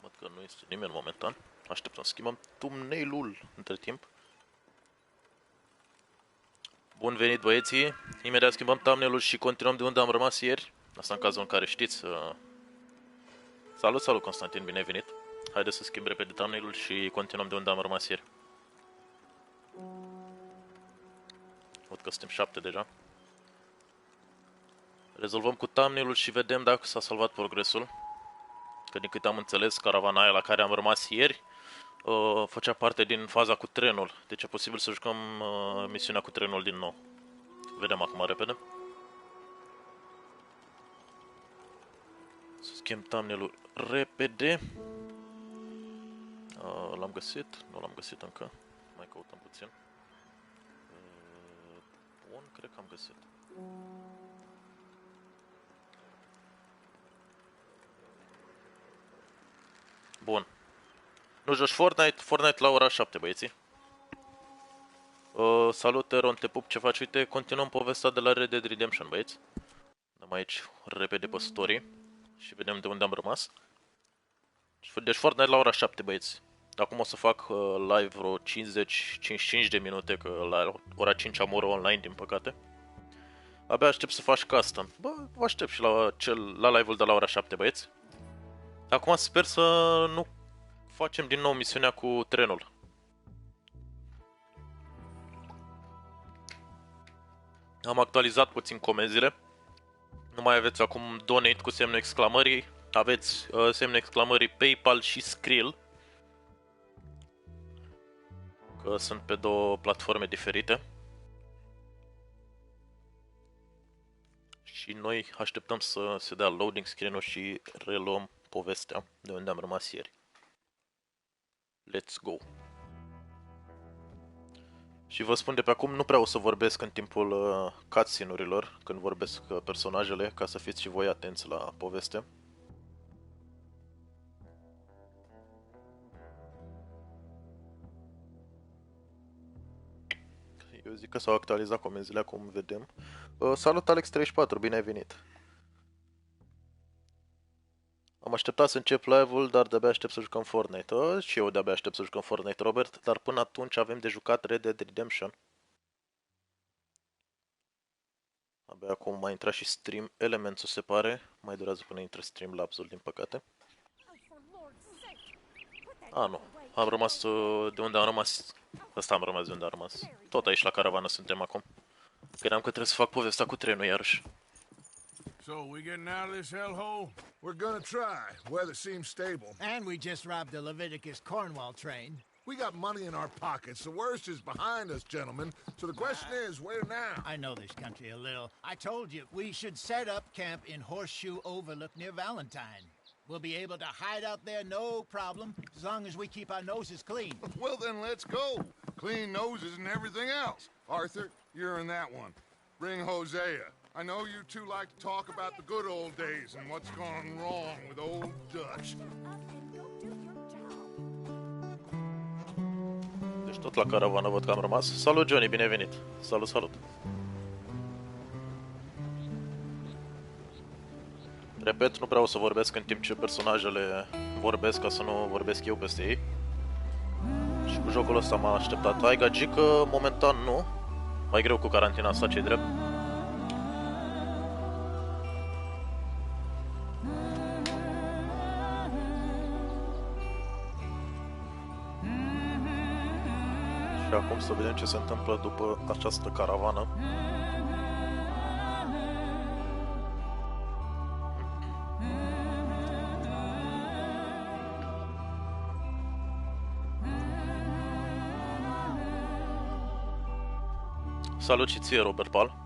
Văd că nu este nimeni momentan. Așteptăm să schimbăm thumbnail-ul între timp. Bun venit, băieții. Imediat schimbăm thumbnail-ul și continuăm de unde am rămas ieri. Asta în cazul în care știți. Salut, salut, Constantin, bine ai venit. Haideți să schimb repede thumbnail-ul și continuăm de unde am rămas ieri. Văd că suntem 7 deja. Rezolvăm cu thumbnail-ul și vedem dacă s-a salvat progresul. Că din câte am înțeles, caravana aia la care am rămas ieri făcea parte din faza cu trenul. Deci e posibil să jucăm misiunea cu trenul din nou. Vedem acum repede. Să schimb thumbnail-ul repede. L-am găsit? Nu l-am găsit încă. Mai căutăm puțin. Bun, cred că am găsit. Bun. Nu joci Fortnite? Fortnite la ora 7, băieții. Salut, Eron, te pup, ce faci? Uite, continuăm povestea de la Red Dead Redemption, băieți. Dăm aici repede pe story și vedem de unde am rămas. Deci Fortnite la ora 7, băieți. Acum o să fac live vreo 50-55 de minute, că la ora 5 am oră online, din păcate. Abia aștept să faci custom. Bă, vă aștept și la live-ul de la ora 7, băieți. Acum sper să nu facem din nou misiunea cu trenul. Am actualizat puțin comenzile. Nu mai aveți acum donate cu semnul exclamării. Aveți semnul exclamării PayPal și Skrill. Că sunt pe două platforme diferite. Și noi așteptăm să se dea loading screen-ul și reluăm povestea de unde am rămas ieri. Let's go! Și vă spun de pe acum, nu prea o să vorbesc în timpul cutscene-urilor, când vorbesc personajele, ca să fiți și voi atenți la poveste. Eu zic că s-au actualizat comenzile, acum vedem. Salut, Alex34, bine ai venit! Am așteptat să încep live-ul, dar de-abia aștept să jucăm Fortnite. Și eu de-abia aștept să jucăm Fortnite, Robert, dar până atunci avem de jucat Red Dead Redemption. Abia acum mai intra și Stream Elements, se pare. Mai durează până intră Streamlabs-ul, din păcate. Nu. Am rămas de unde am rămas. Asta am rămas de unde am rămas. Tot aici la caravană suntem acum. Credeam că trebuie să fac povestea cu trenul iarăși. So, we getting out of this hellhole? We're gonna try. Weather seems stable. And we just robbed the Leviticus Cornwall train. We got money in our pockets. The worst is behind us, gentlemen. So the question is, where now? I know this country a little. I told you, we should set up camp in Horseshoe Overlook near Valentine. We'll be able to hide out there, no problem, as long as we keep our noses clean. Well, then let's go. Clean noses and everything else. Arthur, you're in that one. Bring Hosea. I know you two like to talk about the good old days and what's gone wrong with old Dutch. Deci tot la caravană văd că am rămas. Salut, Johnny, bine ai venit. Salut, salut. Repet, nu vreau să vorbesc în timp ce personajele vorbesc, ca să nu vorbesc eu peste ei. Și cu jocul ăsta m-am așteptat. Ai gagică, momentan nu. Mai greu cu carantina asta, ce-i drept. Și acum să vedem ce se întâmplă după această caravană. Salut și ție, Robert Pal.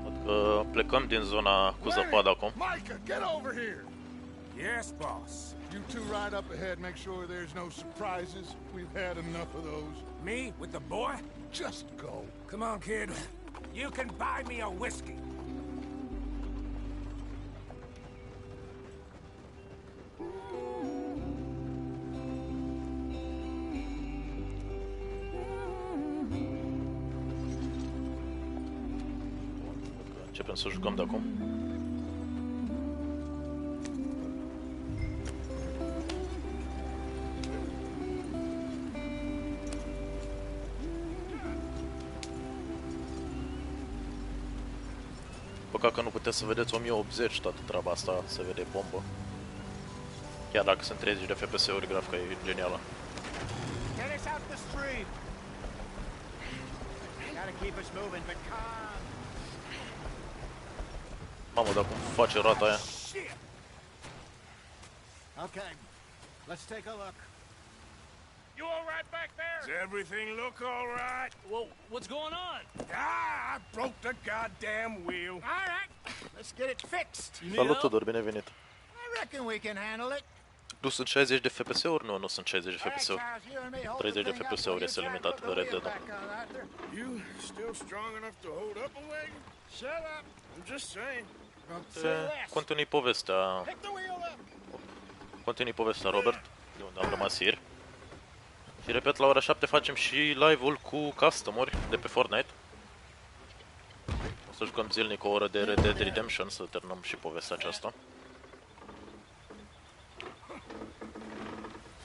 Văd că plecăm din zona cu zăpadă acum. Micah, get over here. Yes, boss. You two ride up ahead, make sure there's no surprises. We've had enough of those. Me with the boy? Just go. Come on, kid. You can buy me a whiskey. începem să jucăm de acum. Păcat că nu puteți să vedeți 1080 toată treaba asta, se vede bombă. Chiar dacă sunt 30 de FPS-uri, grafica e genială. Get us out the stream. Gotta keep us moving, but calm. Mamă, dar cum face rata aia? Shit! Okay, let's take a look. You all right back there? Does everything look all right? Whoa, what's going on? Ah, I broke the goddamn wheel. All right, let's get it fixed. You need Salut, help? Tudor, bine venit. I reckon we can handle it. Nu sunt 60 de FPS-uri? Nu, nu sunt 60 de All right, FPS-uri. Charles, you and me hold 30 the de thing up FPS-uri while este you try limitat and de put the Red wheel Dead. back on, Arthur. You still strong enough to hold up a wagon? Shut up. I'm just saying. Continui povestea. Pick the wheel up. Continui povestea, Robert, de unde am rămas ieri. Și repet, la ora 7 facem și live-ul cu custom-uri de pe Fortnite. O să jucăm zilnic o oră de Red Dead Redemption, să terminăm și povestea aceasta.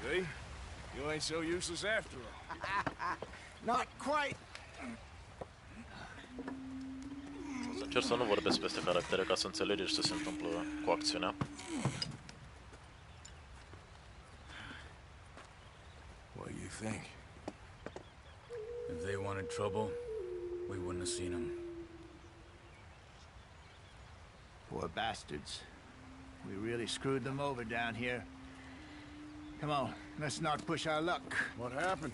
See? You ain't so useless after all. Not quite. O să încerc să nu vorbesc peste caractere ca să înțelegeți ce se întâmplă cu acțiunea. What do you think? If they wanted trouble, we wouldn't have seen them. Poor bastards. We really screwed them over down here. Come on, let's not push our luck. What happened?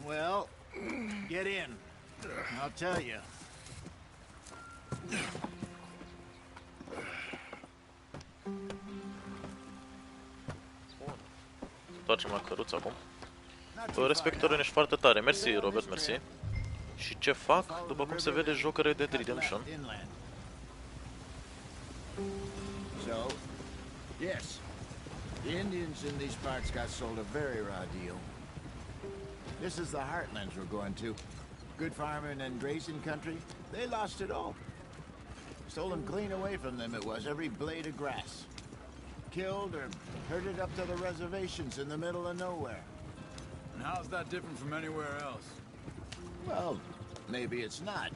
Well, get in. I'll tell you. Întoarcem la căruță acum. Not too Respectorul ești foarte tare. Mersi, Robert, mersi. Și ce fac? După cum se vede, joc Red Dead Redemption. Inland. So, yes, the Indians in these parts got sold a very raw deal. This is the heartlands we're going to. Good farming and grazing country. They lost it all. Stolen clean away from them it was, every blade of grass. Killed or herded up to the reservations in the middle of nowhere. And how's that different from anywhere else? Well, maybe it's not.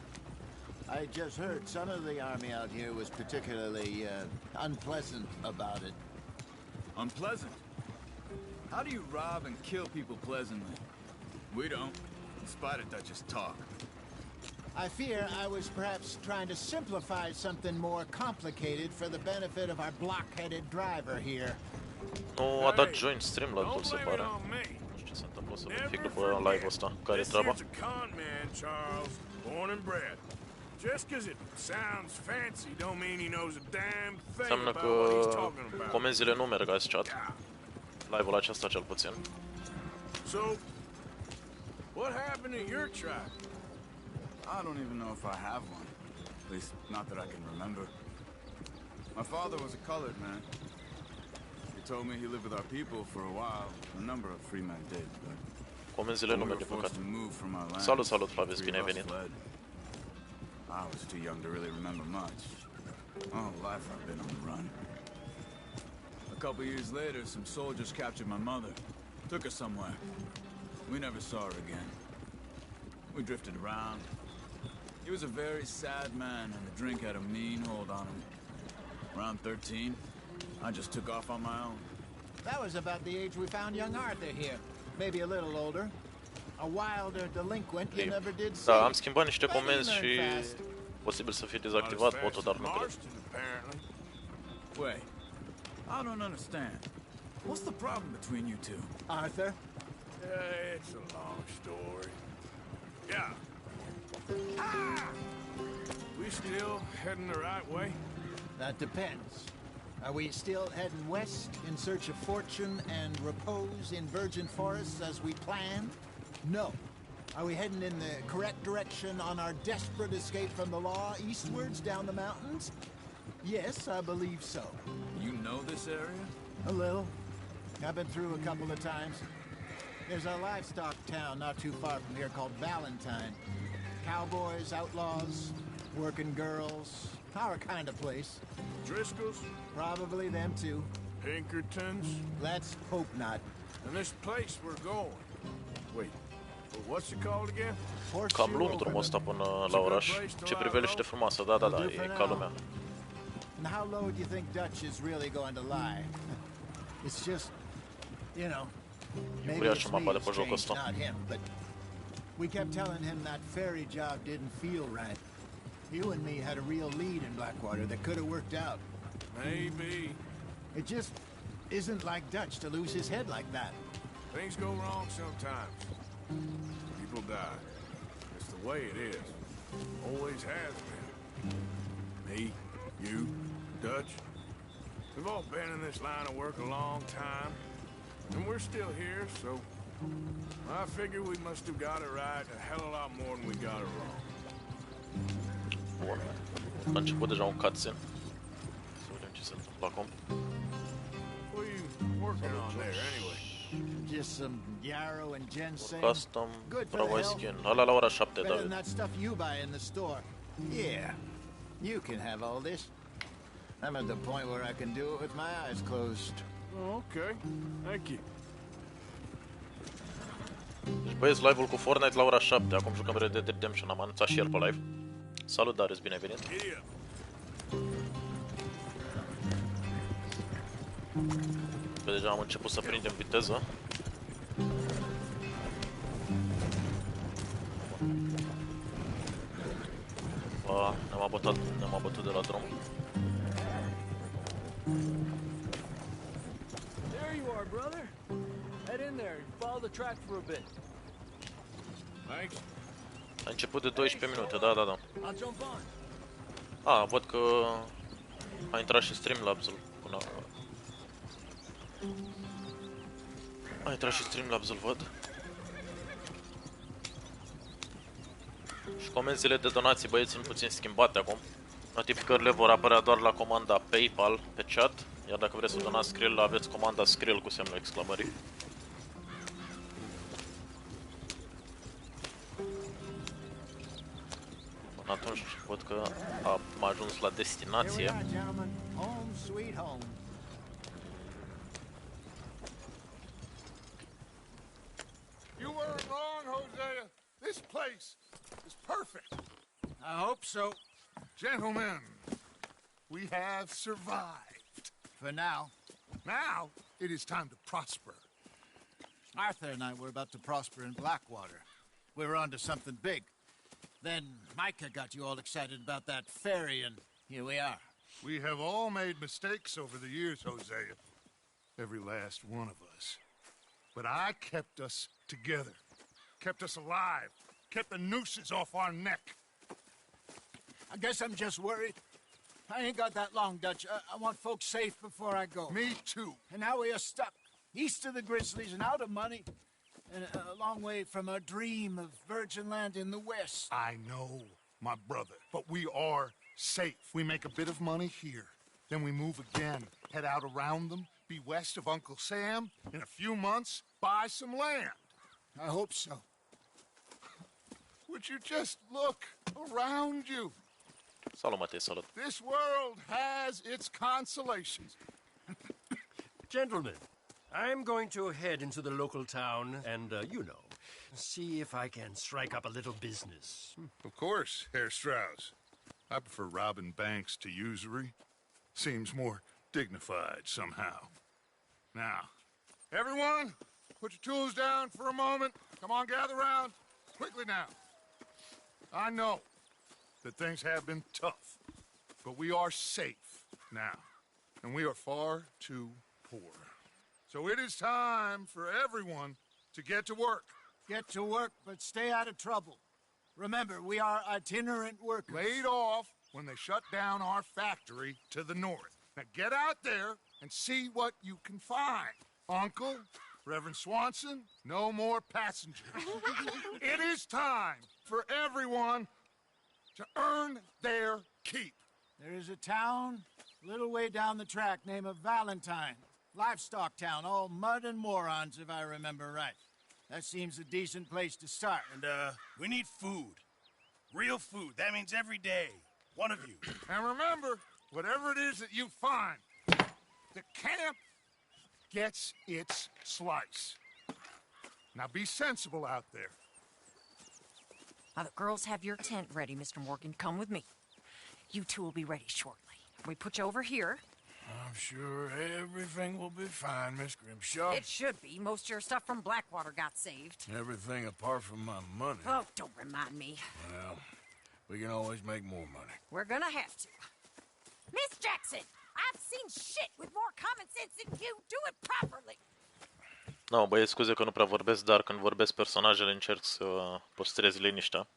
I just heard some of the army out here was particularly unpleasant about it. Unpleasant? How do you rob and kill people pleasantly? We don't, in spite of Dutch's talk. I fear I was perhaps trying to simplify something more complicated for the benefit of our block-headed driver here. Nu a dat join Streamlabs-ul, Don't se blame it pare. on me. Nu știu ce se întâmplă, să Never verific după forget. live-ul ăsta. Care e This treaba? here's a con man, Charles, born and bred. Just 'cause it sounds fancy don't mean he knows a damn thing Înseamnă about că what he's talking about. comenzile nu merg azi, chat. Live-ul acesta cel puțin. So, what happened at your tribe? I don't even know if I have one. At least, not that I can remember. My father was a colored man. He told me he lived with our people for a while. A number of free men did, but Comenzile when nu we merg, were din forced păcate. to move from our land, Salut, salut, Flavius, three bine ai of us venit. fled. I was too young to really remember much. All life I've been on the run. A couple years later, some soldiers captured my mother. Took her somewhere. We never saw her again. We drifted around. He was a very sad man, and the drink had a mean hold on him. Around 13, I just took off on my own. That was about the age we found young Arthur here. Maybe a little older. A wilder delinquent you never did see. Da, am schimbat niște But he comenzi și learned fast. posibil să fie Not as dezactivat fast botul, as dar nu cred. Marston, apparently. Wait, I don't understand. What's the problem between you two? Arthur? It's a long story. Yeah. We still heading the right way? That depends. Are we still heading west in search of fortune and repose in virgin forests as we planned? No. Are we heading in the correct direction on our desperate escape from the law eastwards down the mountains? Yes, I believe so. You know this area? A little. I've been through a couple of times. There's a livestock town not too far from here called Valentine. Cowboys, outlaws, working girls, Our kind of place. Driscoll's? Probably them too. Pinkertons? Let's hope not. And this place we're going. Wait, what's it called again? Cam lung drumul ăsta până la oraș. Ce priveliște frumoasă, da, da, da, e ca lumea. And how low do you think Dutch is really going to lie? It's just, you know, maybe it's me who's changed, not him, but we kept telling him that ferry job didn't feel right. You and me had a real lead in Blackwater that could have worked out. Maybe. It just isn't like Dutch to lose his head like that. Things go wrong sometimes. People die. It's the way it is. Always has been. Me, you, Dutch. We've all been in this line of work a long time. And we're still here, so I figure we must have got it right a hell of a lot more than we got it wrong. Bun. A început deja un cutscene. Să vedem ce se întâmplă acum. What are you working on there, anyway? Just some yarrow and ginseng. Custom, Good for bravo the health. skin. Ăla la ora 7, Better than David. that stuff you buy in the store. Yeah, you can have all this. I'm at the point where I can do it with my eyes closed. Oh, okay. Thank you. Deci băieți, live-ul cu Fortnite la ora 7. Acum jucăm Red Dead Redemption. Am anunțat și el pe live. Salut, Darius, bine ai venit. Giddy up. Că deja am început să prindem viteză. Ne-am abătut de la drum. There you are, brother. Head in there and follow the track for a bit. Thanks. A început de 12 minute, da, da, da. I'll jump on. Văd că a intrat și Streamlabs-ul până... A intrat și Streamlabs-ul, văd. Și comenzile de donații, băieți, sunt puțin schimbate acum. Notificările vor apărea doar la comanda PayPal pe chat, iar dacă vreți să donați Skrill, aveți comanda Skrill cu semnul exclamării. Până atunci văd că am ajuns la destinație. Here we are, gentlemen. Home sweet home. You weren't wrong, Hosea. This place is perfect. I hope so. Gentlemen, we have survived. For now. Now, it is time to prosper. Arthur and I were about to prosper in Blackwater. We were onto something big. Then Micah got you all excited about that ferry, and here we are. We have all made mistakes over the years, Hosea. Every last one of us. But I kept us together. Kept us alive. Kept the nooses off our neck. I guess I'm just worried. I ain't got that long, Dutch. I want folks safe before I go. Me too. And now we are stuck east of the Grizzlies and out of money, and a long way from our dream of virgin land in the west. I know, my brother, but we are safe. We make a bit of money here. Then we move again, head out around them, be west of Uncle Sam. In a few months, buy some land. I hope so. Would you just look around you? Salut, Matei, salut. This world has its consolations. Gentlemen, I'm going to head into the local town and, see if I can strike up a little business. Of course, Herr Strauss. I prefer robbing banks to usury. Seems more dignified somehow. Now, everyone, put your tools down for a moment. Come on, gather round. Quickly now. I know that things have been tough, but we are safe now, and we are far too poor. So it is time for everyone to get to work. Get to work, but stay out of trouble. Remember, we are itinerant workers. Laid off when they shut down our factory to the north. Now get out there and see what you can find. Uncle, Reverend Swanson, no more passengers. It is time for everyone to earn their keep. There is a town a little way down the track named Valentine. Livestock town, all mud and morons, if I remember right. That seems a decent place to start. And, we need food. Real food. That means every day. One of you. And remember, whatever it is that you find, the camp gets its slice. Now be sensible out there. The girls have your tent ready, Mr. Morgan. Come with me. You two will be ready shortly. We put you over here. I'm sure everything will be fine, Miss Grimshaw. It should be. Most of your stuff from Blackwater got saved. Everything apart from my money. Oh, don't remind me. Well, we can always make more money. We're gonna have to. Miss Jackson, I've seen shit with more common sense than you. Do it properly. No, băieți, scuze că nu prea vorbesc, dar când vorbesc personajele încerc să păstrez liniștea.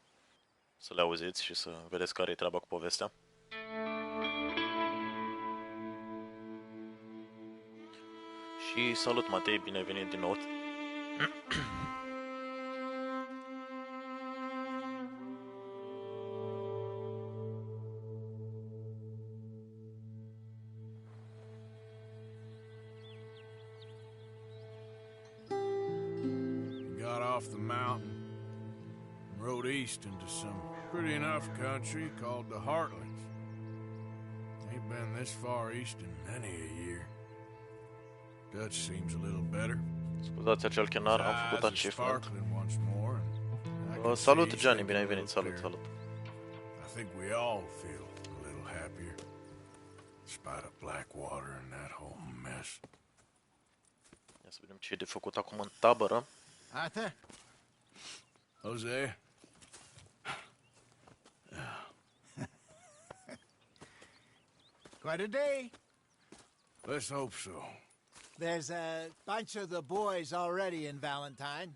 Să le auziți și să vedeți care e treaba cu povestea. Și salut, Matei, bine ai venit din nou. Got off the mountain and rode east into some pretty enough country called the Heartlands. Ain't been this far east in many a year. Dutch seems a little better. Scuzați acel chenar, am făcut Eyes are achievement. sparkling once more, and I can Salut, see he's Gianni, bine ai thinking venit, a little salut, salut. clearer. I think we all feel a little happier, despite of Blackwater and that whole mess. Ia să vedem ce e de făcut acum în tabără. Arthur? Jose? Quite a day. Let's hope so. There's a bunch of the boys already in Valentine.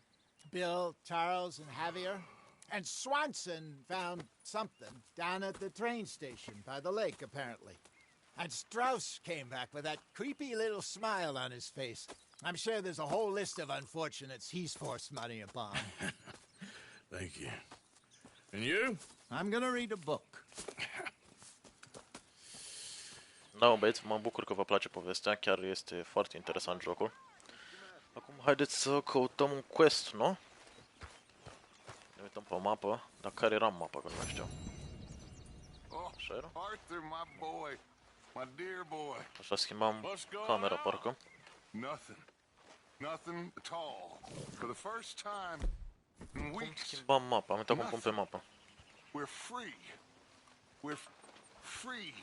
Bill, Charles, and Javier. And Swanson found something down at the train station by the lake, apparently. And Strauss came back with that creepy little smile on his face. I'm sure there's a whole list of unfortunates he's forced money upon. Thank you. And you? I'm gonna read a book. Da, băieți, mă bucur că vă place povestea, chiar este foarte interesant jocul. Acum haideți să căutăm un quest, nu? Ne uităm pe mapă, dar care era mapa, că nu mai știu. Așa era? Arthur, my boy. My dear boy. Așa schimbam camera, parcă. Nothing. Nothing at all. For the first time in Cum weeks, schimbam mapa? Am uitat cum pun pe mapă. we're free. We're free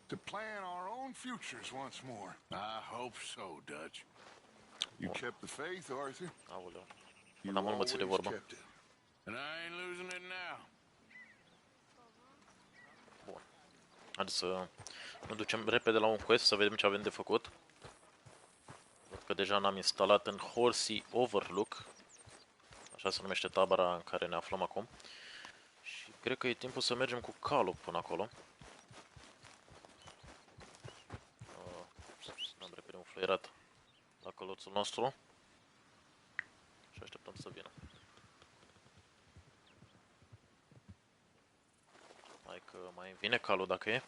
to plan our own futures once more. I hope so, Dutch. You kept the faith, Arthur. Aoleu. You N-am învățat de always vorbă. kept it. And I ain't losing it now. Bun. Haideți să ne ducem repede la un quest, să vedem ce avem de făcut. Văd că deja n-am instalat în Horsey Overlook. Așa se numește tabăra în care ne aflăm acum. Și cred că e timpul să mergem cu calul până acolo. N-am repede un fluierat la căluțul nostru. Și așteptăm să vină. Hai că mai vine calul dacă e.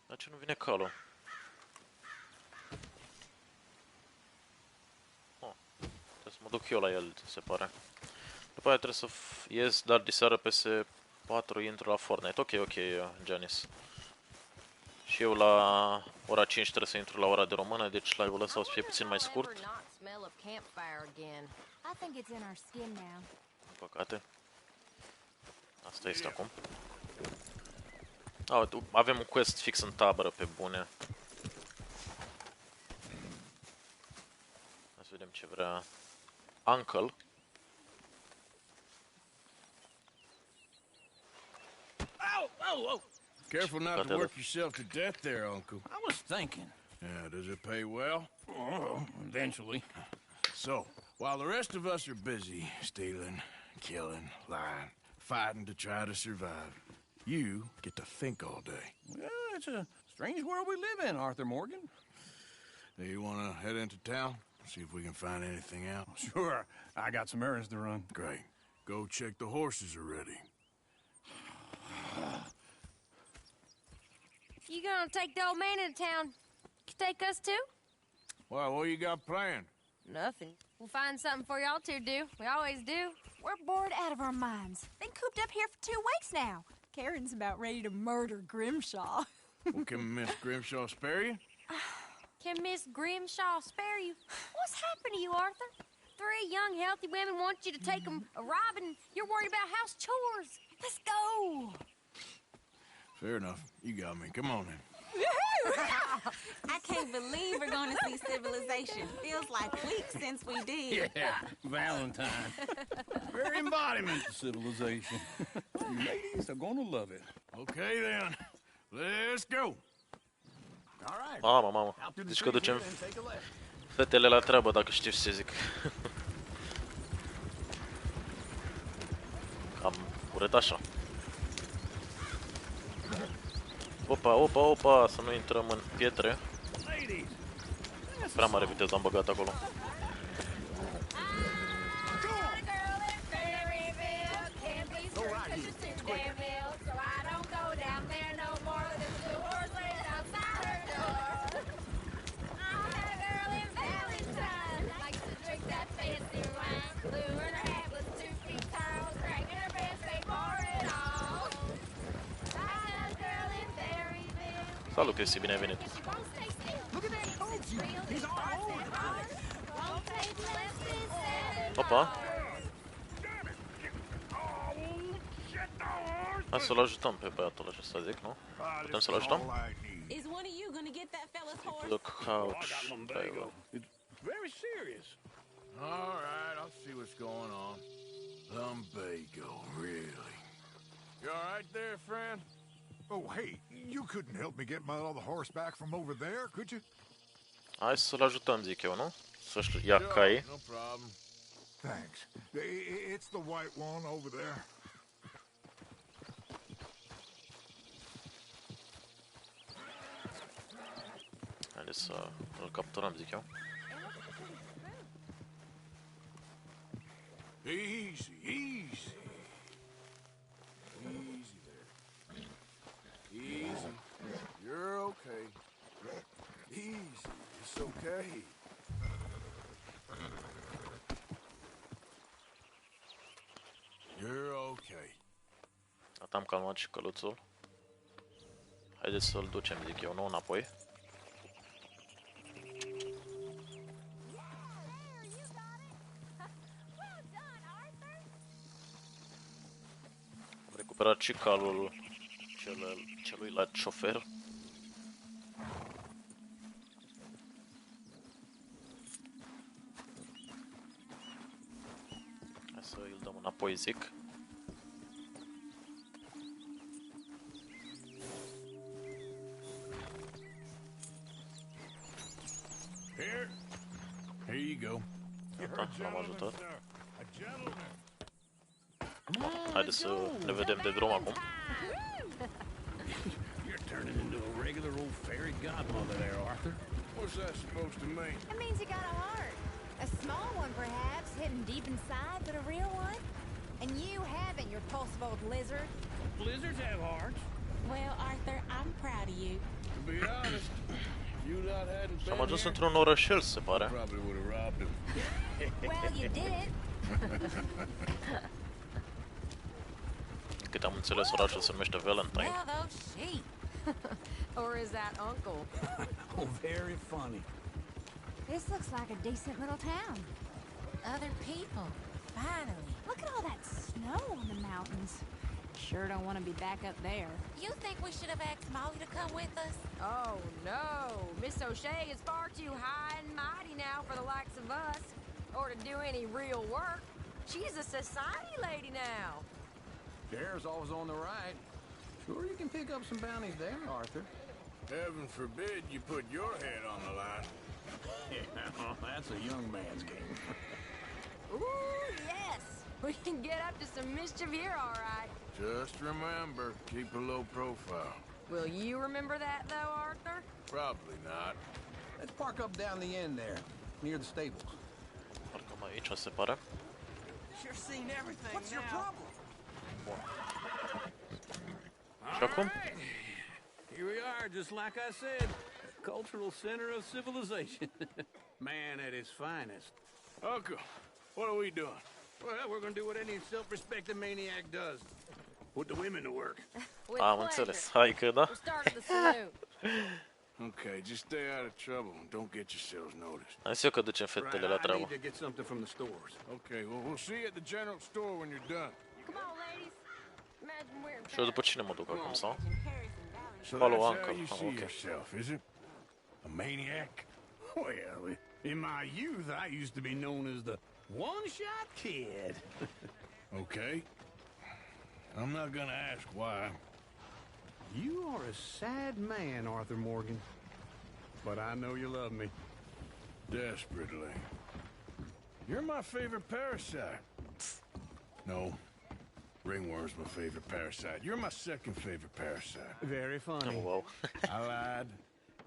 Dar ce nu vine calul? Oh, trebuie să mă duc eu la el, se pare. După aia trebuie să ies, dar diseară PS4 intru la Fortnite. Ok, Janice. Și eu la ora 5 trebuie să intru la ora de română, deci live-ul ăsta o să fie puțin mai scurt. Din păcate. Asta este acum. Avem un quest fix în tabără, pe bune. Hai să vedem ce vrea Uncle. Oh! Careful not to work yourself to death there, Uncle. I was thinking. Yeah, does it pay well? Oh, eventually. So, while the rest of us are busy stealing, killing, lying, fighting to try to survive, you get to think all day. Well, it's a strange world we live in, Arthur Morgan. Do you want to head into town? See if we can find anything out? Sure. I got some errands to run. Great. Go check the horses are ready. You gonna take the old man into town? You take us too? Well, what you got planned? Nothing. We'll find something for y'all to do. We always do. We're bored out of our minds. Been cooped up here for 2 weeks now. Karen's about ready to murder Grimshaw. Well, can Miss Grimshaw spare you? Can Miss Grimshaw spare you? What's happened to you, Arthur? 3 young, healthy women want you to take them a robbing. You're worried about house chores. Let's go. Fair enough. You got me. Come on then. I can't believe we're going to see civilization. Feels like weeks since we did. Yeah, Valentine. Very embodiment of civilization. You ladies are gonna love it. Okay then. Let's go. All right. Mamă, mamă. Out to the Deci că street ducem here and take a left. fetele la treabă, dacă știi ce zic. Cam urât așa. Opa, opa, opa, să nu intrăm în pietre. Prea mare viteză am băgat acolo. Salut, Cristi, bine ai venit. Opa! Hai să-l ajutăm pe băiatul acesta, zic, nu? Putem să-l ajutăm? Is one of you going to get that fella's horse? The couch driver. Very serious. All right, I'll see what's going on. Lumbago, really? You all right there, friend? Oh, hey, you couldn't help me get my other horse back from over there, could you? Hai să-l ajutăm, zic eu, nu? Să-și ia cai. No problem. Thanks. It's the white one over there. Haideți să îl capturăm, zic eu. Easy, easy. Easy there. Easy. You're okay. Easy. It's okay. You're okay. Atât am calmat și căluțul. Haideți să-l ducem, zic eu, nu înapoi. Am recuperat și calul celuilalt șofer. Hai să îl dăm înapoi, zic. Here you go. Gata, l-am ajutat. Haideți să ne vedem de drum acum. You're turning into a regular old fairy godmother there, Arthur. What's that supposed to mean? It means you got a heart. A small one, perhaps, hidden deep inside, but a real one. And you haven't, you repulsive old lizard. Blizzards have hearts. Well, Arthur, I'm proud of you. To be honest, you not hadn't Și am been ajuns here, într-un orășel, se pare. probably would have robbed him. Well, you did. Cât am înțeles, orașul se numește Valentine. Well, those sheep. Or is that Uncle? Oh, very funny. This looks like a decent little town. Other people. Finally. Look at all that snow on the mountains. Sure don't want to be back up there. You think we should have asked Molly to come with us? Oh, no. Miss O'Shea is far too high and mighty now for the likes of us, or to do any real work. She's a society lady now. Chair's always on the right. Sure you can pick up some bounties there, Arthur. Heaven forbid you put your head on the line. Yeah, that's a young man's game. Ooh, yes. We can get up to some mischief here, all right. Just remember, keep a low profile. Will you remember that, though, Arthur? Probably not. Let's park up down the end there, near the stables. Parcăm aici, se pare. You're seeing everything. What's your problem? Și acum? Here we are, just like I said. cultural center of civilization. Man at his finest. Uncle, what are we doing? Well, we're gonna do what any self-respecting maniac does. Put the women to work. With Am pleasure. înțeles. Hai că da. We're starting the salute. Okay, just stay out of trouble and don't get yourselves noticed. Hai să eu că ducem fetele la I treabă. need to get something from the stores. Okay, well, we'll see you at the general store when you're done. Come on, ladies. Imagine we're Și eu după cine mă duc acum, sau? So Follow that's uncle. how you Oh, see okay. yourself, is it? A maniac? Well, in my youth, I used to be known as the one-shot kid. Okay. I'm not gonna ask why. You are a sad man, Arthur Morgan. But I know you love me. Desperately. You're my favorite parasite. No. Ringworm's my favorite parasite. You're my second favorite parasite. Very funny. Oh, wow. I lied.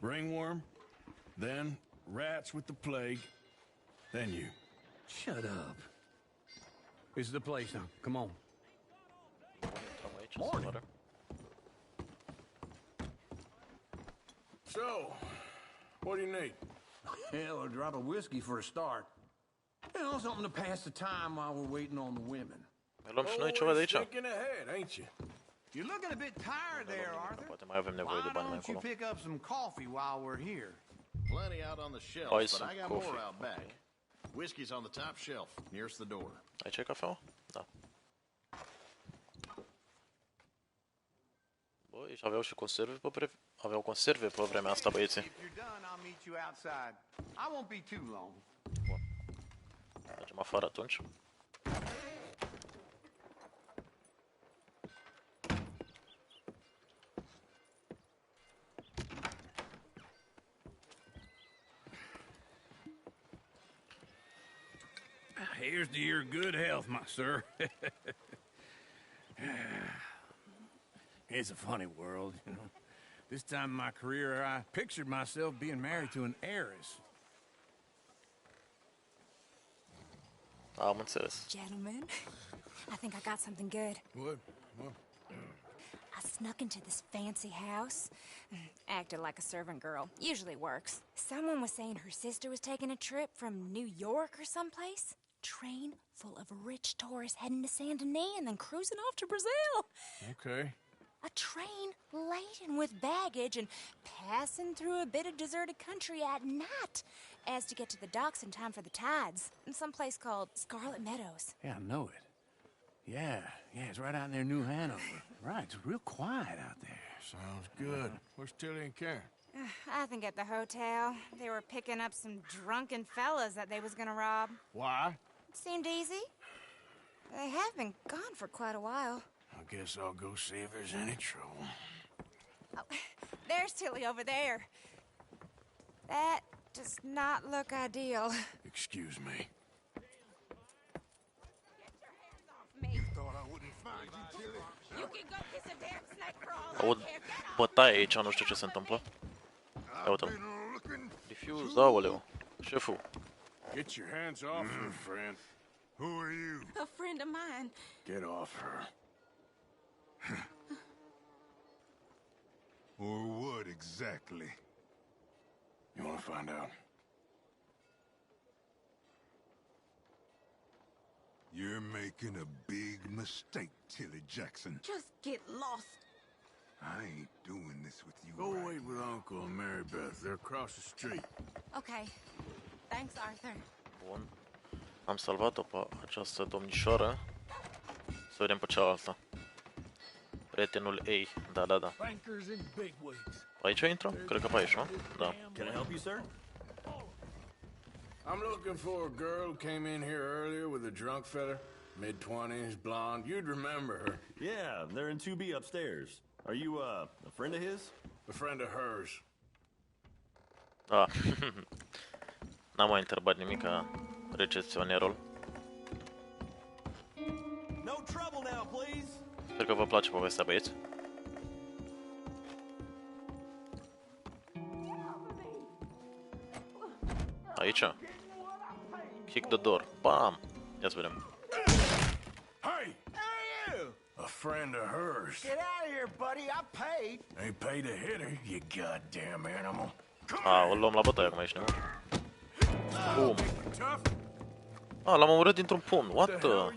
Ringworm, then rats with the plague, then you. Shut up. This is the place now. Come on. Intrăm aici, să moară. So, what do you need? Hell, a drop of whiskey for a start. You know, something to pass the time while we're waiting on the women. Ne luăm și noi ceva de aici. Thinking ahead, ain't you? You're looking a bit tired there, Arthur. Poate mai avem nevoie de Why bani mai don't you acolo. pick up some coffee while we're here? Plenty out on the shelf, Buy but some I got coffee. more out back. Whiskey's on the top shelf, nearest the door. Aici e cafeaua? Da. Băi, și aveau și conserve aveau conserve pe vremea asta, băieții. If you're done, I'll meet you outside. I won't be too long. Mergem afară atunci. Here's to your good health, my sir. It's a funny world, you know. This time in my career, I pictured myself being married to an heiress. Am înțeles. Gentlemen, I think I got something good. What? I snuck into this fancy house. Acted like a servant girl. Usually works. Someone was saying her sister was taking a trip from New York or someplace. Train full of rich tourists heading to Saint Denis and then cruising off to Brazil. Okay. A train laden with baggage and passing through a bit of deserted country at night as to get to the docks in time for the tides in some place called Scarlet Meadows. Yeah, I know it. Yeah, it's right out near New Hanover. Right, it's real quiet out there. Sounds good. Where's Tilly and Karen? I think at the hotel. They were picking up some drunken fellas that they was gonna rob. Why? It seemed easy. They have been gone for quite a while. I guess I'll go see if there's any trouble. Oh, there's Tilly over there. That does not look ideal. Excuse me. Thought I wouldn't find you, Tilly. You can go kiss a damn snake for all Aud bătaie aici, nu știu ce se întâmplă. Ia uite-l. Diffuse, aoleu. Șeful. Get your hands off her, friend. Who are you? A friend of mine. Get off her. Or what exactly? You want to find out? You're making a big mistake, Tilly Jackson. Just get lost. I ain't doing this with you. Go right wait with now. Uncle and Mary Beth. They're across the street. Okay. Thanks, Arthur. Bun. Am salvat-o pe această domnișoară. Să vedem pe cealaltă. Prietenul ei. Da. Bankers and bigwigs. Aici intrăm? Cred că pe aici, nu? Da. Can I help you, sir? I'm looking for a girl who came in here earlier with a drunk fella. Mid-20s, blonde. You'd remember her. Yeah, they're in 2B upstairs. Are you, a friend of his? A friend of hers. Da. N-am mai întrebat nimica recepționerul. No trouble now, please. Sper că vă place povestea, băieți. Aici. Kick the door. Bam! Ia să vedem. Hey! A friend of hers. Get out of here, buddy. I paid. Ain't paid to hit her, you goddamn animal. O luăm la bătaie acum, ești nebun? Bum. L-am omorât dintr-un pumn. What the?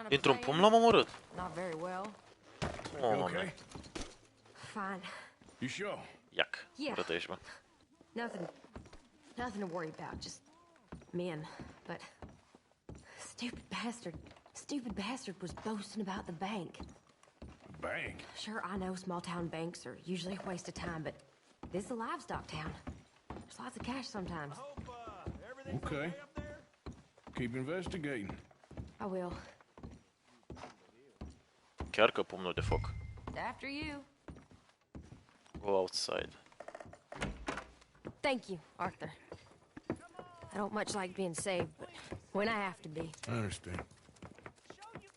Dintr-un pumn l-am omorât. Not very well. Doamne. Fine. You sure? Iac. Yeah. Rătăiești, bă. Nothing to worry about. Just men. But stupid bastard was boasting about the bank. Bank? Sure, I know small town banks are usually a waste of time, but this is a livestock town. There's lots of cash sometimes. Okay. Keep investigating. I will. Chiar că pumnul de foc. After you. Go outside. Thank you, Arthur. I don't much like being saved, but when I have to be. I understand.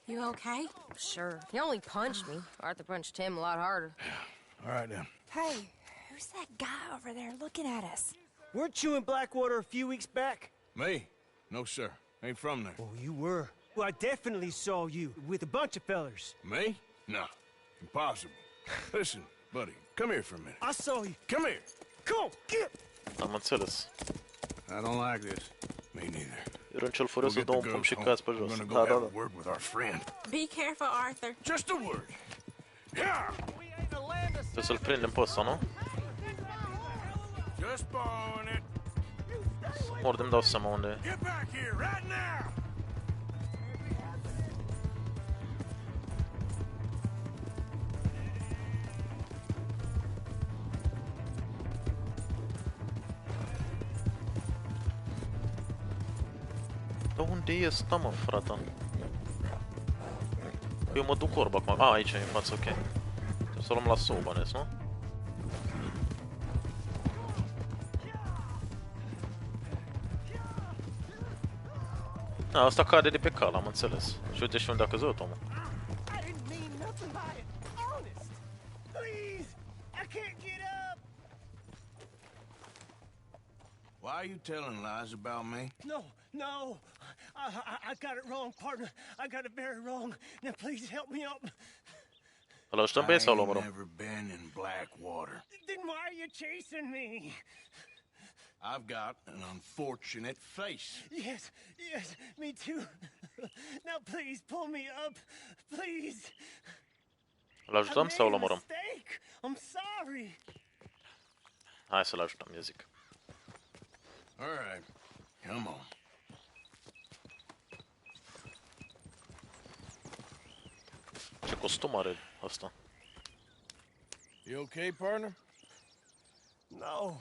You okay? Sure. He only punched me. Arthur punched him a lot harder. All right, then. Hey, who's that guy over there looking at us? Weren't you in Blackwater a few weeks back? Me? No, sir. Ain't from there. Oh, you were. Well, I definitely saw you with a bunch of fellers. Me? No. Impossible. Listen, buddy, come here for a minute. I saw you. Come here. Come on, get! Am înțeles. I don't like this. Me neither. Era cel furios să Go dau un get the pumn și girls cazi pe home. jos. I'm gonna Da, go da, have da. a word with our friend. Be careful, Arthur. Just a word. Yeah. Trebuie să-l prindem pe ăsta, nu? Just borrowing it. Să mor de-mi dau seama unde e. Get back here right now. Dar unde e ăsta, mă, frate? Eu mă duc orb acum. Aici e în față, ok. Trebuie să o luăm la său, bănesc, nu? Asta cade de pe cal, am înțeles. Și uite și unde a căzut, omul. I didn't mean nothing by it. Honest. Please, I can't get up. Why are you telling lies about me? No. I got it wrong, partner. I got it very wrong. Now please help me up. Îl ajutăm pe ei sau l-omorâm? Never been in Blackwater. Then why are you chasing me? I've got an unfortunate face. Yes, me too. Now please pull me up, please. Îl ajutăm sau l-omorâm? I'm sorry. Hai să-l ajutăm, eu zic. All right, come on. Ce costum are asta? You okay, partner? No,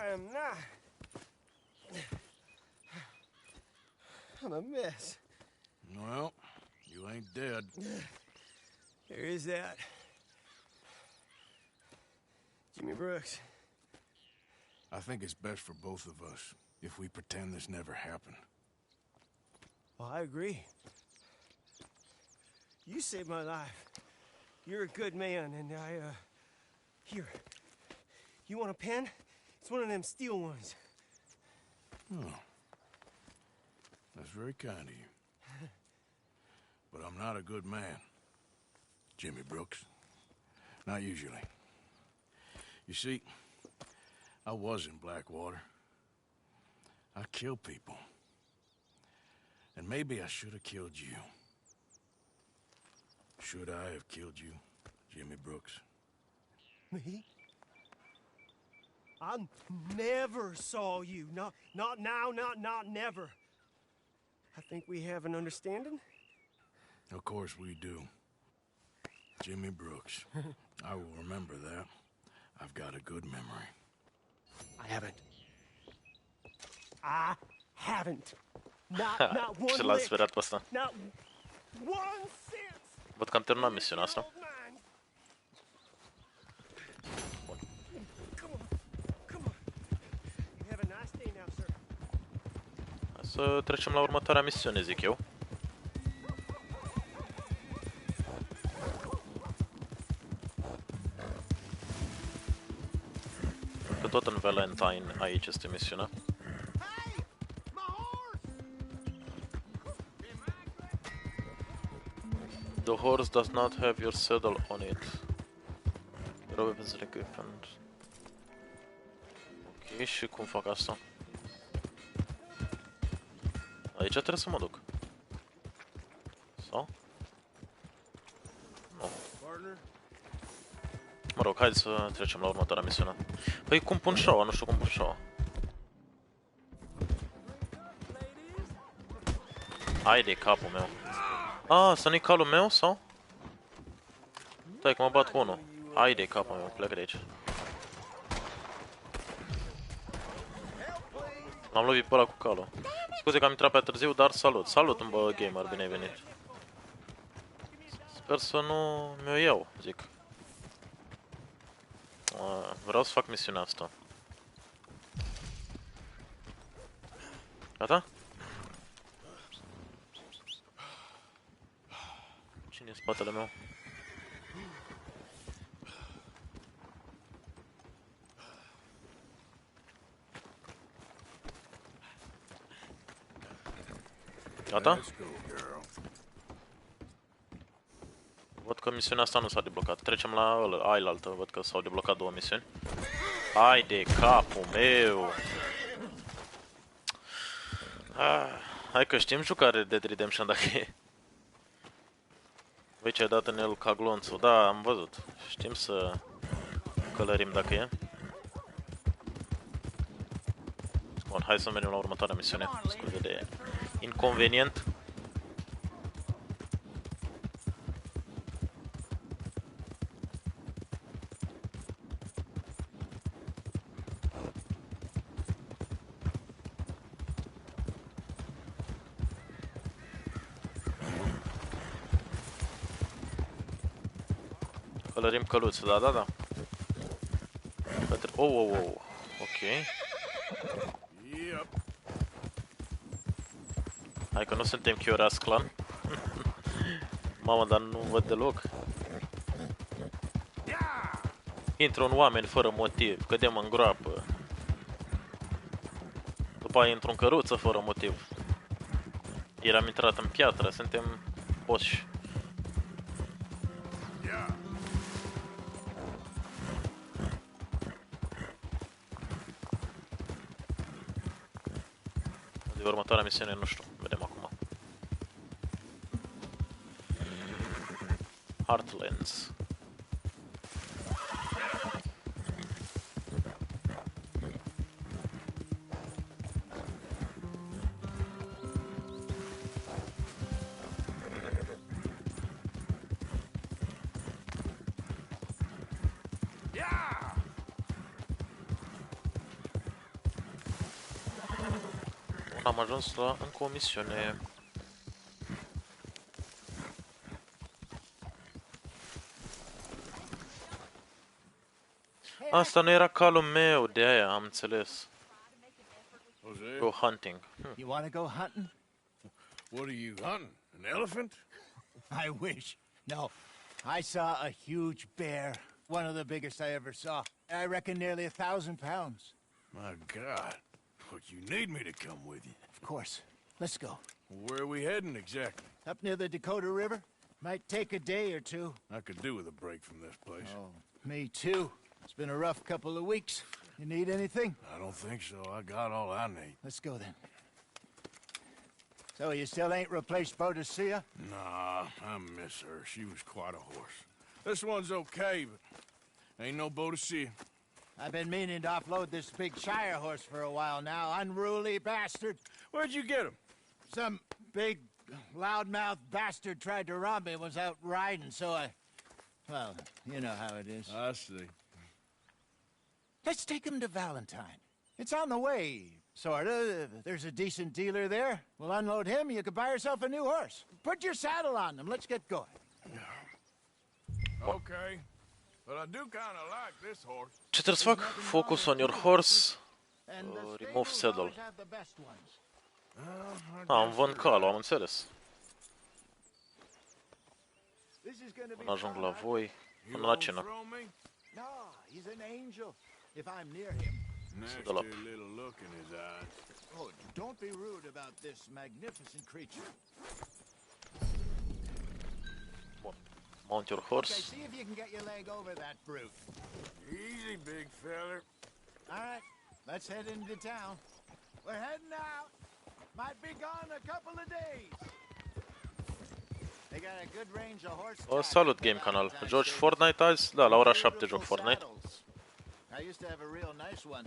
I am not. I'm a mess. Well, you ain't dead. There is that. Jimmy Brooks. I think it's best for both of us if we pretend this never happened. Well, I agree. You saved my life. You're a good man, and here. You want a pen? It's one of them steel ones. Oh. That's very kind of you. But I'm not a good man, Jimmy Brooks. Not usually. You see, I was in Blackwater. I killed people. And maybe I should have killed you. Should I have killed you, Jimmy Brooks? Me? I never saw you. Not now, not never. I think we have an understanding? Of course we do. Jimmy Brooks. I will remember that. I've got a good memory. I haven't. Not one Ce l-am lick. sperat pe ăsta. Not one cent. Văd că am terminat misiunea asta. Hai să trecem la următoarea misiune, zic eu. Că tot în Valentine aici este misiunea. The horse does not have your saddle on it. Weapons equipment. Ok, și cum fac asta? Aici trebuie să mă duc. Sau? Nu. Mă rog, hai să trecem la următoarea misiune. Păi cum pun șaua? Nu știu cum pun șaua. Hai de capul meu. Asta nu-i calul meu sau? Stai că mă bat cu unul. Hai de capul meu, plec de aici. L-am lovit pe ăla cu calul. Scuze că am intrat pe târziu, dar salut. Salut, bă, gamer, bine ai venit. Sper să nu mi-o iau, zic. Vreau să fac misiunea asta. Gata? Cine e spatele meu? Gata? Văd că misiunea asta nu s-a deblocat. Trecem la ailaltă. Văd că s-au deblocat 2 misiuni. Hai de capul meu! Hai că știm juca Red Dead Redemption dacă e. Băi, ce ai dat în el ca glonțul. Da, am văzut. Știm să călărim dacă e. Bun, hai să mergem la următoarea misiune. Scuze de inconvenient. Călărim căluț, da. Oh. Ok. Hai că nu suntem Chioras Clan. Mamă, dar nu văd deloc. Intră un oameni fără motiv, cădem în groapă. După aia intră un căruță fără motiv. Ieri am intrat în piatră, suntem boși. De următoarea misiune, nu știu, vedem acum. Heartlands. Am ajuns la încă o misiune. Asta nu era calul meu, de aia am înțeles. Go hunting. You want to go hunting? What are you hunting? An elephant? I wish. No. I saw a huge bear. One of the biggest I ever saw. I reckon nearly 1,000 pounds. My God. But you need me to come with you. Of course. Let's go. Where are we heading exactly? Up near the Dakota River. Might take a day or two. I could do with a break from this place. Oh, me too. It's been a rough couple of weeks. You need anything? I don't think so. I got all I need. Let's go then. So you still ain't replaced Boadicea? Nah, I miss her. She was quite a horse. This one's okay, but ain't no Boadicea. I've been meaning to offload this big Shire horse for a while now. Unruly bastard. Where'd you get him? Some big, loudmouth bastard tried to rob me, was out riding, so I... Well, you know how it is. I see. Let's take him to Valentine. It's on the way, sorta. There's a decent dealer there. We'll unload him, you can buy yourself a new horse. Put your saddle on him, let's get going. Okay. But I do kind of like this horse. Ce trebuie să fac? Focus on your horse. Remove saddle. Am vând calul, am înțeles. Până ajung la voi, până la cenă. No, he's an angel. If I'm near him. Nasty little look in his eyes. Oh, don't be rude about this magnificent creature. Bun. Mount your Okay, horse. see if you can get your leg over that brute. Easy, big feller. All right, let's head into town. We're heading out. Might be gone a couple of days. They got a good range of horse Salut Game Canal. Joci Fortnite azi? Da, la ora 7 joc Fortnite. I used to have a real nice one.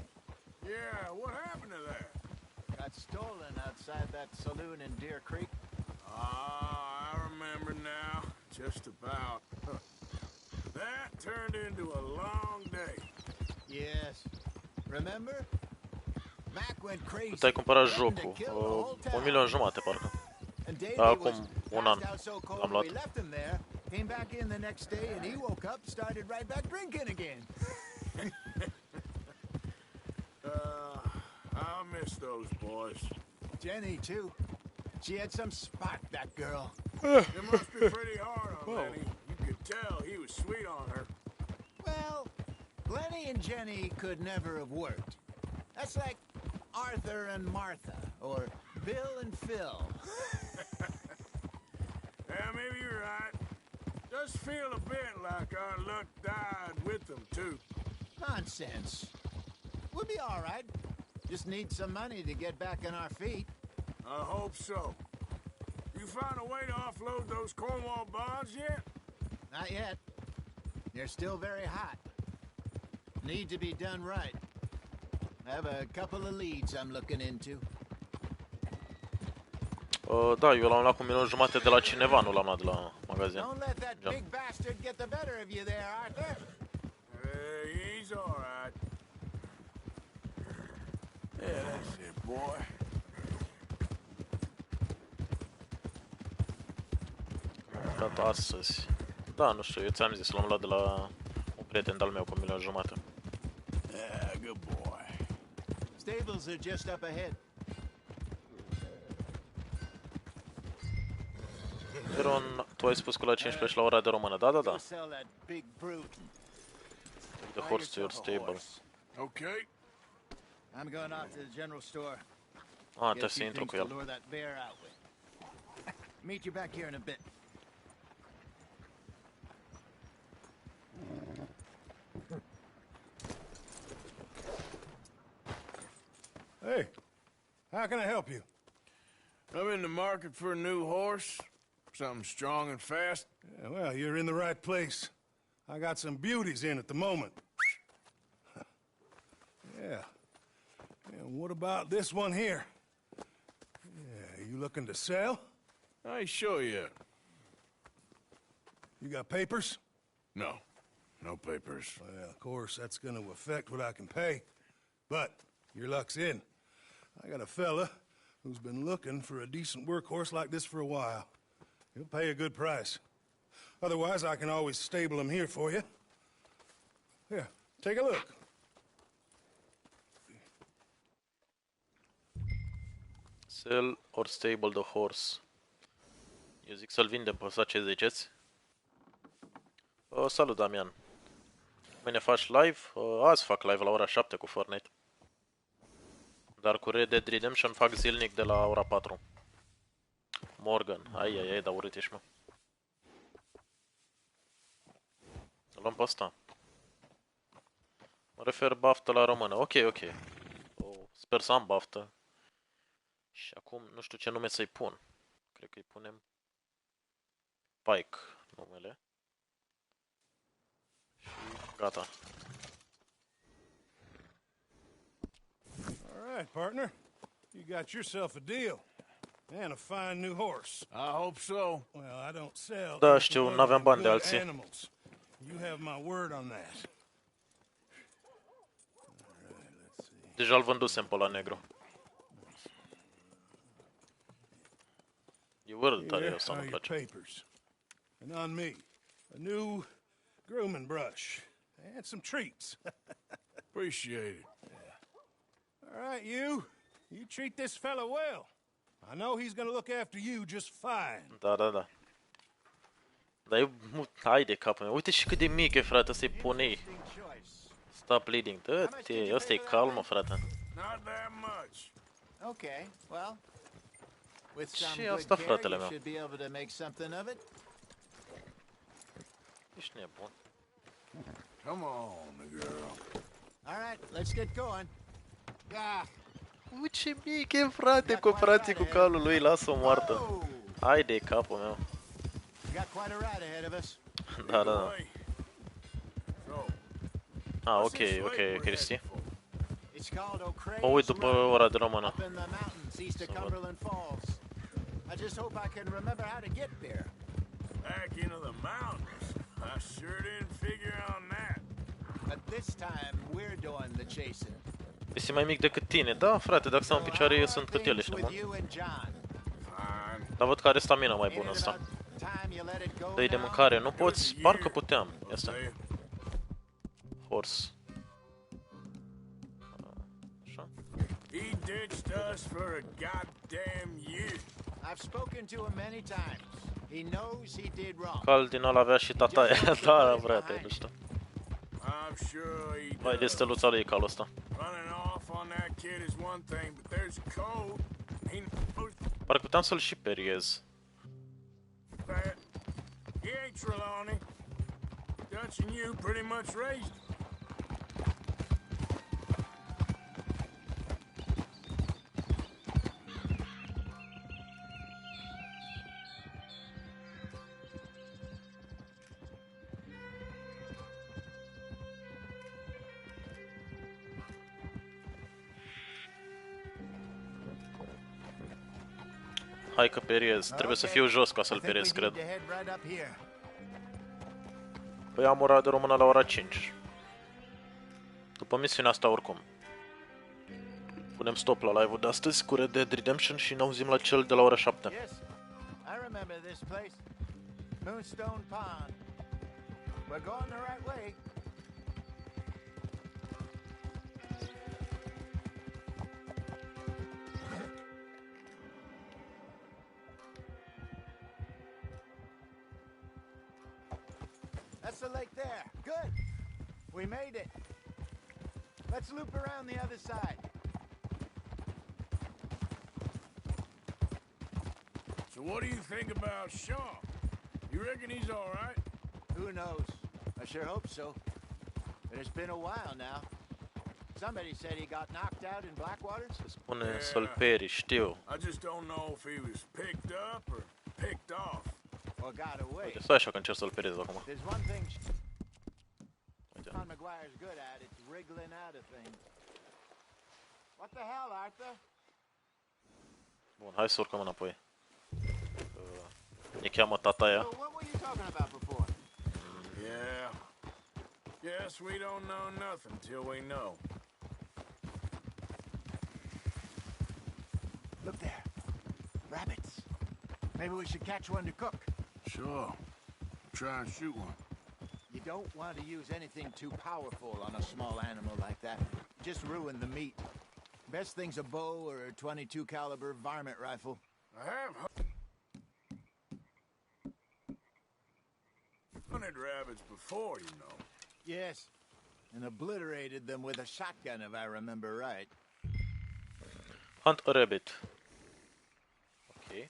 Yeah, what happened to that? Got stolen outside that saloon in Deer Creek. Ah, I remember now. Just about. That turned into a long day. Yes. Remember? Mac went crazy. Cât ai cumpărat jocul? 1.500.000 parcă. Da, acum un an l-am luat. We left him there, came back in the next day, and he woke up, started right back drinking again. I miss those boys. Jenny, too. She had some spark, that girl. It must be pretty hard on Lenny. You could tell he was sweet on her. Well, Lenny and Jenny could never have worked. That's like Arthur and Martha, or Bill and Phil. Yeah, maybe you're right. Does feel a bit like our luck died with them, too. Nonsense. We'll be all right. Just need some money to get back on our feet. I hope so. You found a way to offload those Cornwall bonds yet? Not yet. They're still very hot. Need to be done right. I have a couple of leads I'm looking into. Da, eu l-am luat cu 1.500.000 de la cineva, nu l-am luat de la magazin. Don't let that big bastard get the better of you there, Arthur. He's all right. Yeah, that's it, boy. Am luat astăzi. Da, nu știu, eu ți-am zis, l-am luat de la un prieten de-al meu cu 1.500.000. Yeah, good boy. Stables are just up ahead. Iron, tu ai spus că la 15 la ora de română. Da, da, da. Sell that big brute. Take the horse to your stable. Okay. I'm going off to the general store. Trebuie să intru cu el. Lure that bear out with. Meet you back here in a bit. Hey, how can I help you? I'm in the market for a new horse. Something strong and fast. Yeah, well, you're in the right place. I got some beauties in at the moment. Yeah. And what about this one here? Yeah, you looking to sell? I show you. You got papers? No. No papers. Well, of course, that's going to affect what I can pay. But your luck's in. I got a fella who's been looking for a decent workhorse like this for a while. He'll pay a good price. Otherwise, I can always stable him here for you. Here, take a look. Sell or stable the horse. Eu zic să-l vindem pe ăsta, ce ziceți? Salut, Damian. Mâine faci live? Azi fac live la ora 7 cu Fortnite. Dar cu Red Dead Redemption fac zilnic de la ora 4. Morgan. Ai, dar urât ești, mă. Luăm pe ăsta. Mă refer baftă la română. Ok. Sper să am baftă. Și acum nu știu ce nume să-i pun. Cred că îi punem Pike numele. Și gata. All right, partner. You got yourself a deal. And a fine new horse. I hope so. Well, I don't sell. Da, știu, n-aveam bani de alții. Animals. You have my word on that. Deja îl vândusem pe la negru. E urât tare ăsta, nu-mi place. Papers. And on me, a new grooming brush and some treats. Appreciate it. All right, you treat this fella well. I know he's gonna look after you just fine. Da. Dar e... Hai de capul meu. Uite și cât de mic e, frate, ăsta-i ponei. Stop bleeding. Dă-te, ăsta e calmă, frate. Not that much. Okay, well, with Și some asta, good care, fratele you meu. should be able to make something of it. Ești nebun. Come on, girl. All right, let's get going. Ah, Ce mic e, frate, comparație cu calul lui, lasă-o moartă. Hai de capul meu. we got quite a ride ahead of us. Da, da, da. Ah, ok, Cristi. It's called O'Craig's Mă uit după ora de română. up in the mountains east of Cumberland Falls. I just hope I can remember how to get there. Back into the mountains. I sure didn't figure on that. But this time we're doing the chasing. Este mai mic decât tine. Da, frate, dacă stau în picioare, eu sunt cât el, ești With nebun. you and John. Dar văd că are stamina mai bună ăsta. Time you let it go. Dă-i de mâncare, nu poți? Parcă puteam. Ia stai. Horse. Așa. He ditched us for a goddamn year. I've spoken to him many times. He knows he did wrong. Cal din ăla avea și tataia. Da, frate, nu știu. I'm sure he Mai de steluța lui calul ăsta. running off on that kid is one thing, but there's code. He knows Parcă puteam să-l și periez. that. He ain't Trelawney. Dutch and you pretty much raised him. Hai că periez. Trebuie să fiu jos ca să-l periez, cred. Păi am ora de română la ora 5. După misiunea asta oricum. Punem stop la live-ul de astăzi cu Red Dead Redemption și ne auzim la cel de la ora 7. Yes, I remember this place. Moonstone Pond. We're going the right way. That's the lake there. Good. We made it. Let's loop around the other side. So what do you think about Shaw? You reckon he's all right? Who knows? I sure hope so. But it's been a while now. Somebody said he got knocked out in Blackwater. Spune să-l peri, știu. I just don't know if he was picked up or picked off. Or got away. Uite, stai așa că încerc să-l periez acum. There's one thing John McGuire's good at, it's wriggling out of things. What the hell, Arthur? Bun, hai să urcăm înapoi. Ne cheamă tataia. So what were you talking about before? Yeah. Guess we don't know nothing till we know. Look there. Rabbits. Maybe we should catch one to cook. Sure. Try and shoot one. You don't want to use anything too powerful on a small animal like that. Just ruin the meat. Best thing's a bow or a .22 caliber varmint rifle. I have hunted rabbits before, you know. Yes. And obliterated them with a shotgun, if I remember right. Hunt a rabbit. Ok.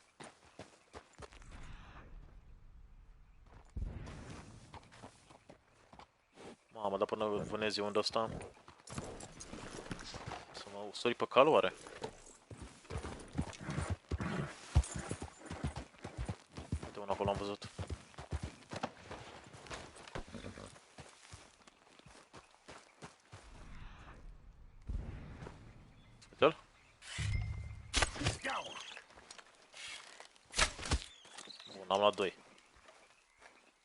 Mamă, dar până vânezi eu unde ăsta? Să mă usuri pe cal, oare? Uite, unul acolo am văzut. Uite-l. Bun, am luat 2.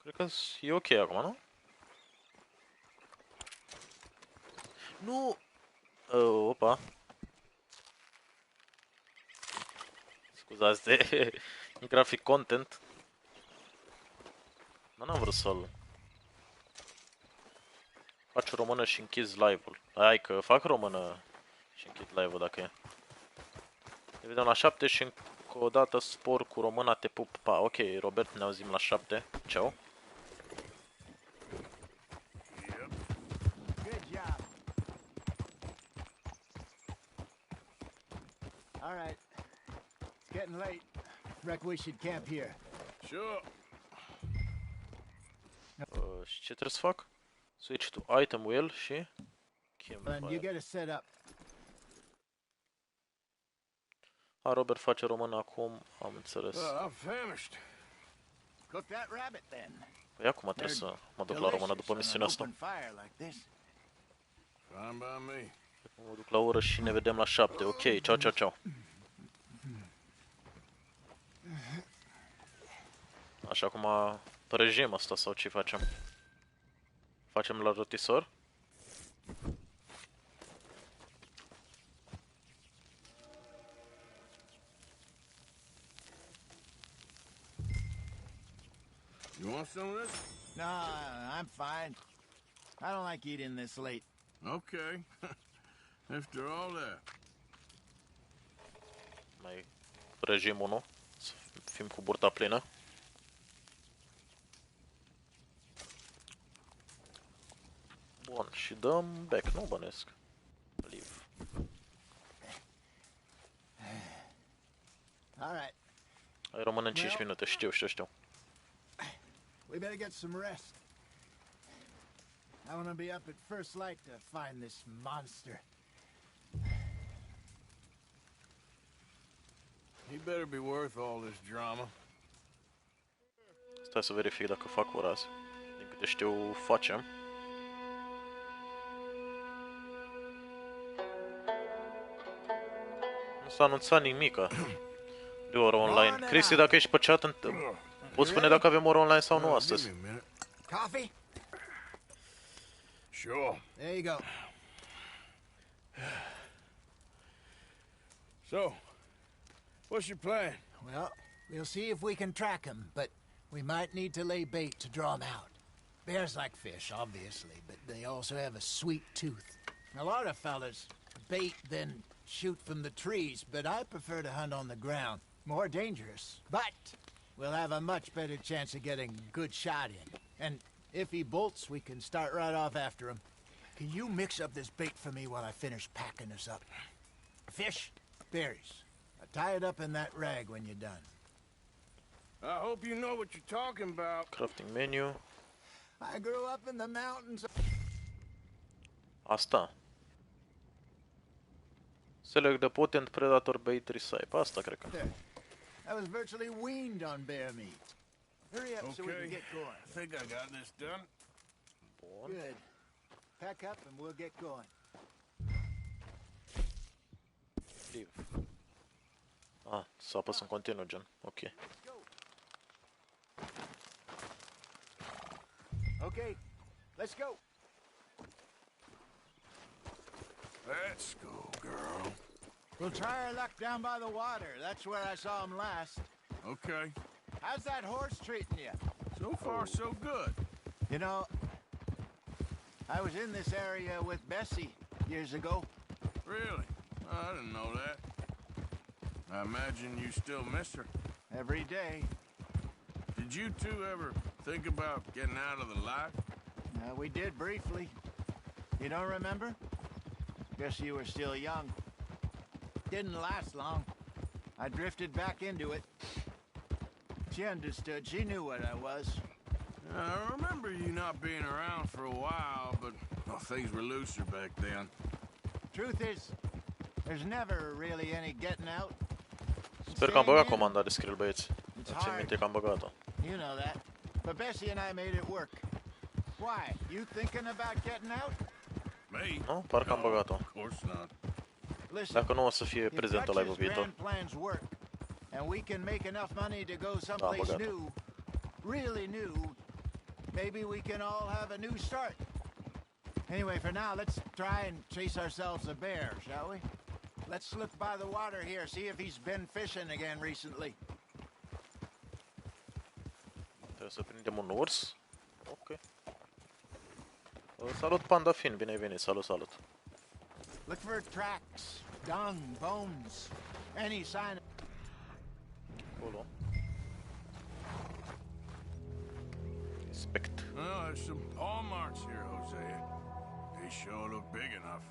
Cred că e ok acum, nu? Nu! Opa! Scuzați de graphic content. Dar n-am vrut să-l... Faci română și închizi live-ul. Hai că fac română și închid live-ul dacă e. Ne vedem la 7 și încă o dată spor cu româna, te pup, pa. Ok, Robert, ne auzim la 7. Ciao. All right. It's getting late. Reckon we should camp here. Sure. ce trebuie să fac? Switch to item wheel și And you campfire. get it set up. Robert face român acum, am înțeles. I'm famished. Cook that rabbit then. Păi acum trebuie să mă duc la română după misiunea asta. Fire like this. Fine by me. Mă duc la oră și ne vedem la 7. Ok, ciao, ciao, ciao. Așa cum prăjim asta sau ce facem? Facem la rotisor? You want some of this? No, I'm fine. I don't like eating this late. Okay. After all that. Mai prăjim unul. Să fim cu burta plină. Bun, și dăm back, nu bănesc. Leave. All right. Ai rămân în 5 minute, știu. We better get some rest. I want to be up at first light to find this monster. He better be worth all this drama. Stai să verific dacă fac ora azi. Din câte știu, facem. Nu s-a anunțat nimica de oră online. Cristi, dacă ești pe chat, poți spune dacă avem oră online sau nu astăzi. Coffee? Sure. There you go. So, what's your plan? Well, we'll see if we can track him, but we might need to lay bait to draw him out. Bears like fish, obviously, but they also have a sweet tooth. A lot of fellas bait, then shoot from the trees, but I prefer to hunt on the ground. More dangerous, but we'll have a much better chance of getting a good shot in. And if he bolts, we can start right off after him. Can you mix up this bait for me while I finish packing this up? Fish, berries. Tie it up in that rag when you're done. I hope you know what you're talking about. Crafting menu. I grew up in the mountains. Asta. Select the potent predator bait recipe. Asta cred că. There. I was virtually weaned on bear meat. Hurry up so we can Okay. get going. I think I got this done. Good. Pack up and we'll get going. Leave. Ah, să apăs în continuu, gen. Ok. Okay, let's go. Let's go, girl. We'll try our luck down by the water. That's where I saw him last. Okay. How's that horse treating you? So far, so good. You know, I was in this area with Bessie years ago. Really? I didn't know that. I imagine you still miss her. Every day. Did you two ever think about getting out of the life? We did briefly. You don't remember? Guess you were still young. Didn't last long. I drifted back into it. She understood. She knew what I was. I remember you not being around for a while, but well, things were looser back then. Truth is, there's never really any getting out. Sper că am băgat comanda de skill, băieți. Țin minte că am băgat-o. You know that. But Bessie and I made it work. Why? You thinking about getting out? Me? Nu? Parcă am băgat-o. Of course not. Listen, Dacă nu o să fie prezentă la live-ul viitor. plans work, and we can make enough money to go someplace new, really new. Maybe we can all have a new start. Anyway, for now, let's try and chase ourselves a bear, shall we? Let's slip by the water here, see if he's been fishing again recently. Trebuie să prindem un urs. Ok. Salut, Panda Fin, bine ai venit, salut. Look for tracks, dung, bones, any sign. Acolo. Inspect. Well, there's some paw marks here, Hosea. They sure look big enough.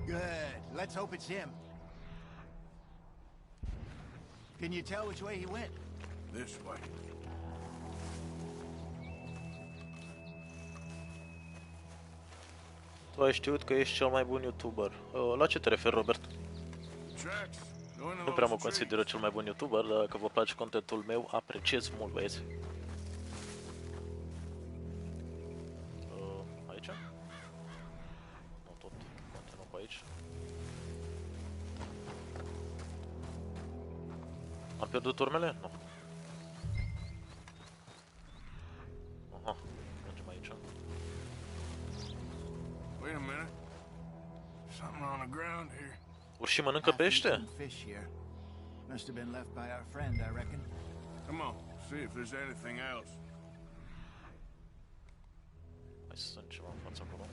Good. Let's hope it's him. Can you tell which way he went? This way. Tu ai știut că ești cel mai bun YouTuber. La ce te referi, Robert? Nu prea mă consider eu cel mai bun YouTuber, dar dacă vă place contentul meu, apreciez mult, băieți. Aici? Nu tot, continuăm pe aici. Am pierdut urmele? Nu. Aha, mergem aici. Wait a minute. Something on the ground here. Urșii mănâncă pește? Fish here. Must have been left by our friend, I reckon. Come on, see if there's anything else. Hai să sunt ceva în fața acolo.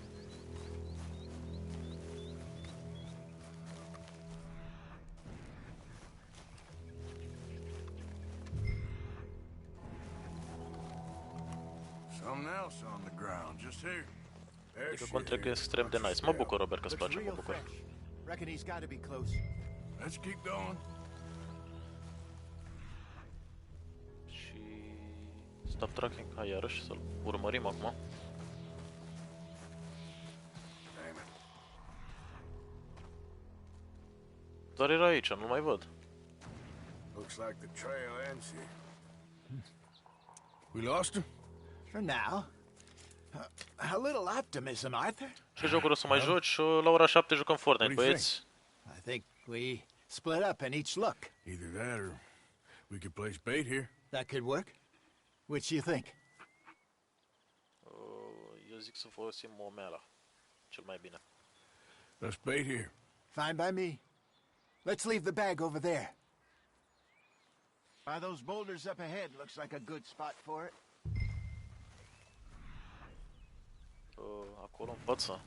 Something else on the ground, just here. Adică contrec e extrem de nice. Mă bucur, Robert, că-ți place, mă bucur. Reckon he's got to be close. Let's keep going. Și... Stop tracking, hai iarăși să-l urmărim acum. Doar era aici, nu mai văd. Looks like the trail ends here. We lost him? For now. A little optimism, Arthur. Ce jocuri o să mai joci? La ora 7 jucăm Fortnite, băieți. I think we split up and each look. Either that or we could place bait here. That could work. Which you think? Eu zic să folosim momeala. Cel mai bine. Let's bait here. Fine by me. Let's leave the bag over there. By those boulders up ahead, looks like a good spot for it. Acolo în față.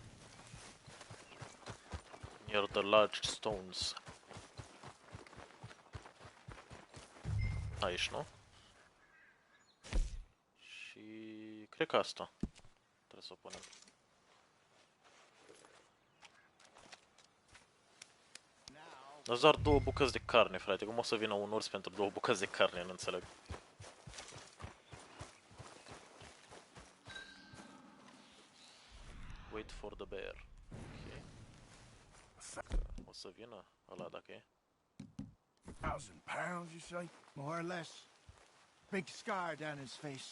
Near the large stones. Aici, nu? Și cred că asta trebuie să o punem. Dar doar 2 bucăți de carne, frate. Cum o să vină un urs pentru 2 bucăți de carne? Nu înțeleg. Wait for the bear. Ok. O să vină ăla dacă e. 1,000 pounds, you say? More or less. Big scar down his face.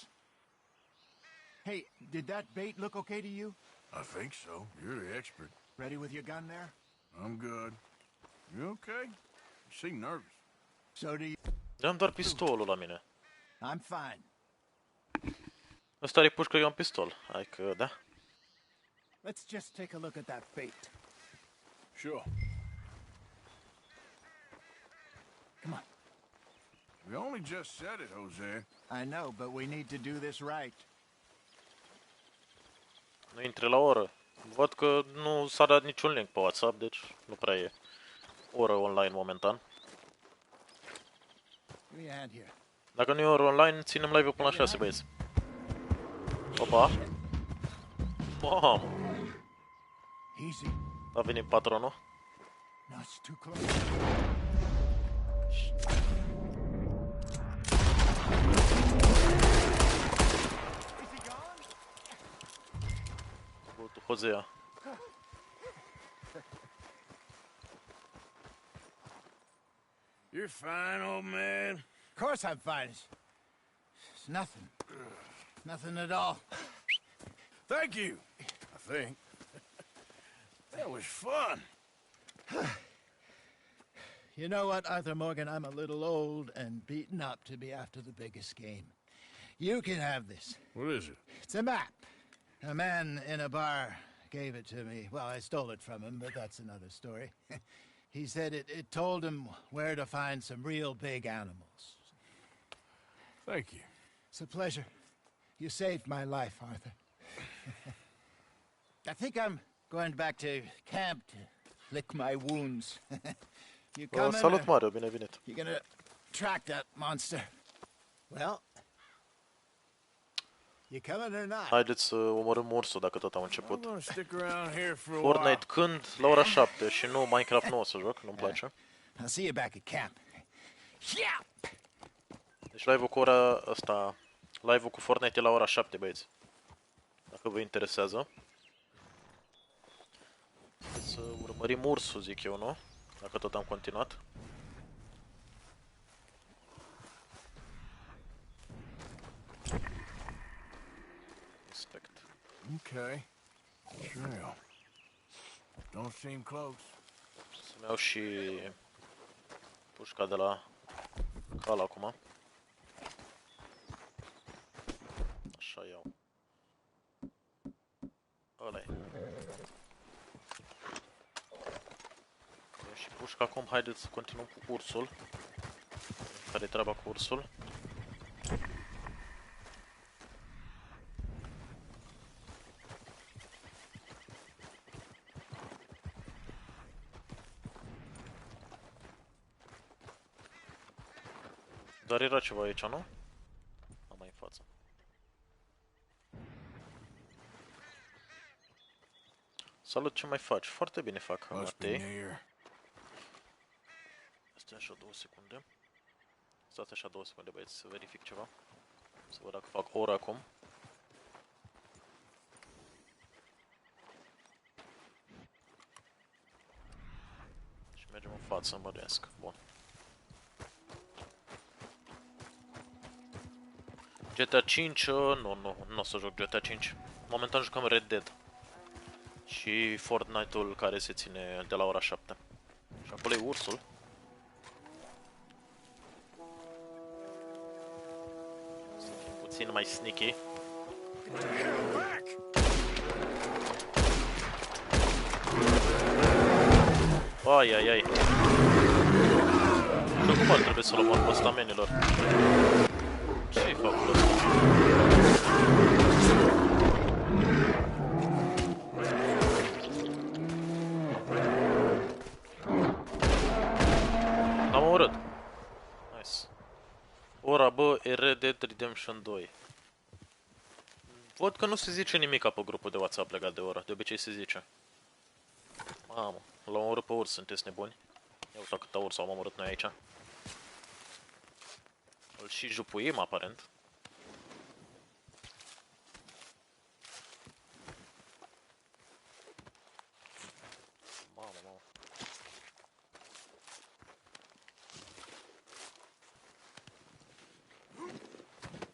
Hey, did that bait look okay to you? I think so. You're the expert. Ready with your gun there? I'm good. You okay? You seem nervous. So do you. Am doar pistolul la mine. I'm fine. Ăsta are pușcă, eu am pistol. Hai că, da. Let's just take a look at that bait. Sure. Come on. We only just said it, Jose. I know, but we need to do this right. Nu intre la oră. Văd că nu s-a dat niciun link pe WhatsApp, deci nu prea e oră online momentan. Give me a hand here. Dacă nu e oră online, ținem live-ul până la 6, băieți. Opa! Mamă! Easy. A venit patronul. No, it's too close. Hosea. You're fine, old man. Of course I'm fine. It's nothing. Nothing at all. Thank you, I think. That was fun. You know what, Arthur Morgan? I'm a little old and beaten up to be after the biggest game. You can have this. What is it? It's a map. A man in a bar gave it to me. Well, I stole it from him, but that's another story. He said it told him where to find some real big animals. Thank you. It's a pleasure. You saved my life, Arthur. I think I'm going back to camp to lick my wounds. You coming? Salut, Mario, bine venit. You're gonna track that monster. Well, you coming or not? Haideți să omorâm ursul dacă tot am început. I'm gonna stick around here for a Fortnite while. când? La ora 7 și nu Minecraft nu o să joc, nu-mi place. I'll see you back at camp. Yeah. Deci live-ul cu ora asta, live-ul cu Fortnite e la ora 7, băieți. Dacă vă interesează. Urmărim ursul, zic eu, nu? Dacă tot am continuat. Respect. Okay. Trail. Don't seem close. Să-mi iau și pușca de la cal acum. Așa iau. Ăla e. Iau și pușca acum, haideți să continuăm cu ursul. Care e treaba cu ursul? Dar era ceva aici, nu? Am mai în față. Salut, ce mai faci? Foarte bine fac, Matei. Stai așa 2 secunde. Stați așa 2 secunde, băieți, să verific ceva. Să văd dacă fac oră acum. Și mergem în față, mă bănuiesc. Bun. GTA 5, nu o să joc GTA 5. Momentan jucăm Red Dead. Și Fortnite-ul care se ține de la ora 7. Și acolo e ursul. Să fim puțin mai sneaky. Ai, ai, ai. Și acum ar trebui să-l omor pe ăsta, menilor. Ce-i făcut ăsta? L-am omorât. Nice. Ora, bă, e Red Dead Redemption 2. Văd că nu se zice nimica pe grupul de WhatsApp legat de ora. De obicei se zice. Mamă, l-am omorât pe urs, sunteți nebuni? Ia uita câta urs am omorât noi aici. Îl și jupuim, aparent. Mamă, mamă.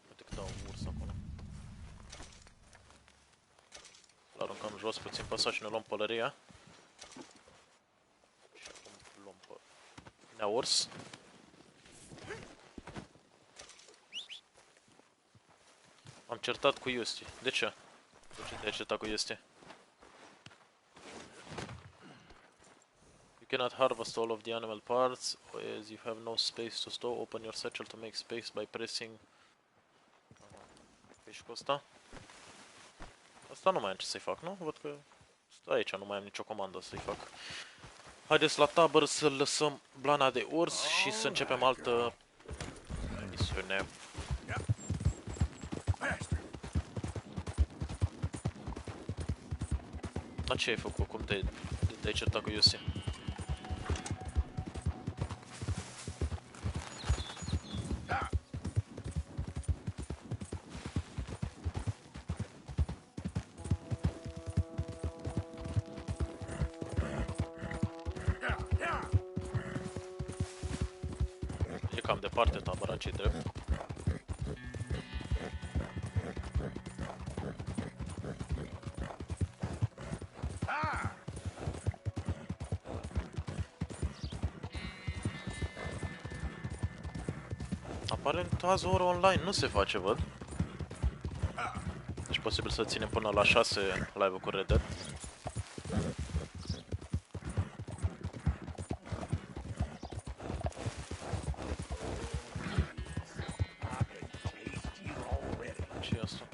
Uite cât au urs acolo. L-aruncăm jos puțin pe ăsta și ne luăm pălăria. Și acum luăm pe... ne-a urs. Am certat cu Iusti. De ce? De ce te-ai certat cu Iusti? You cannot harvest all of the animal parts as you have no space to store. Open your satchel to make space by pressing... Păi și cu ăsta? Asta nu mai am ce să-i fac, nu? Văd că... Stă aici, nu mai am nicio comandă să-i fac. Haideți la tabără să lăsăm blana de urs și să începem altă misiune. Dar ce ai făcut? Cum te-ai certat cu Iusi? E cam departe tabăra, ce-i drept. Aparent azi o oră online nu se face, văd. Deci posibil să ținem până la 6 live-ul cu Red Dead. Ce e asta?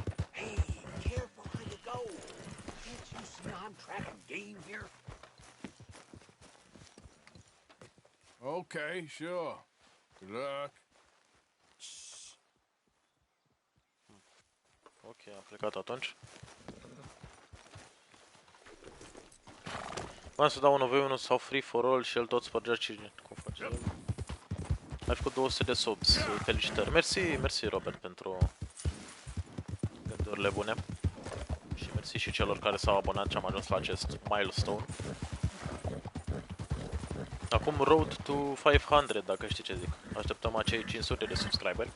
Okay, sure. Good luck. Ok, am plecat atunci. Vreau să dau 1v1 sau free for all și el tot spărgea cine. Cum face el? Ai făcut 200 de subs, felicitări. Mersi Robert pentru gândurile bune. Și mersi și celor care s-au abonat și am ajuns la acest milestone. Acum road to 500, dacă știi ce zic. Așteptăm acei 500 de subscriberi.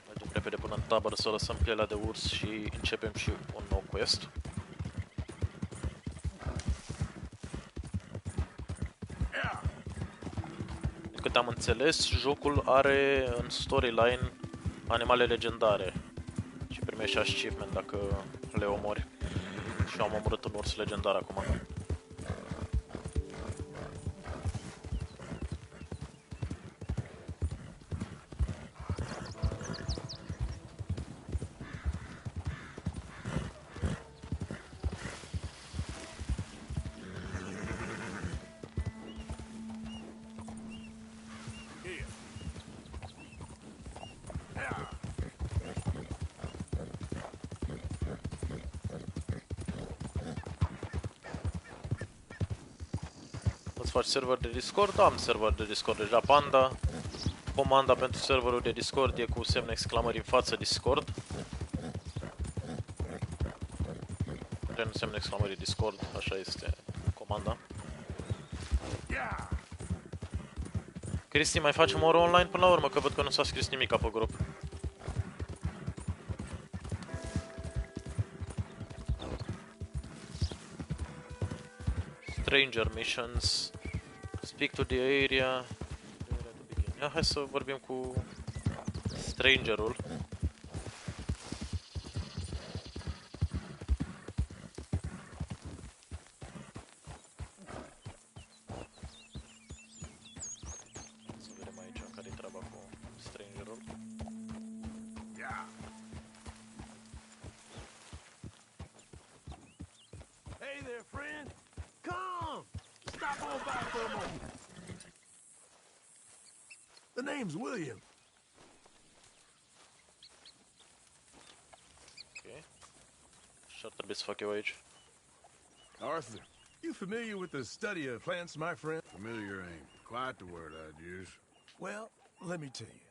Mergem repede până în tabără să lăsăm pielea de urs și începem și un nou quest. Din câte am înțeles, jocul are în storyline animale legendare și primești achievement dacă le omori. Și am omorât un urs legendar acum. Faci server de Discord? Am server de Discord deja, Panda. Comanda pentru serverul de Discord e cu semne exclamări în față Discord. Prin semne exclamări Discord, așa este comanda. Cristi, mai facem o oră online până la urmă, că văd că nu s-a scris nimic pe grup. Stranger missions. Speak to the area. Ia, hai să vorbim cu strangerul. Să vedem aici care-i treaba cu strangerul. Hey there, friend. Come! Stop on by for a moment. The name's William. Ok. Și-ar trebui să fac eu aici. Arthur, you familiar with the study of plants, my friend? Familiar ain't quite the word I'd use. Well, let me tell you.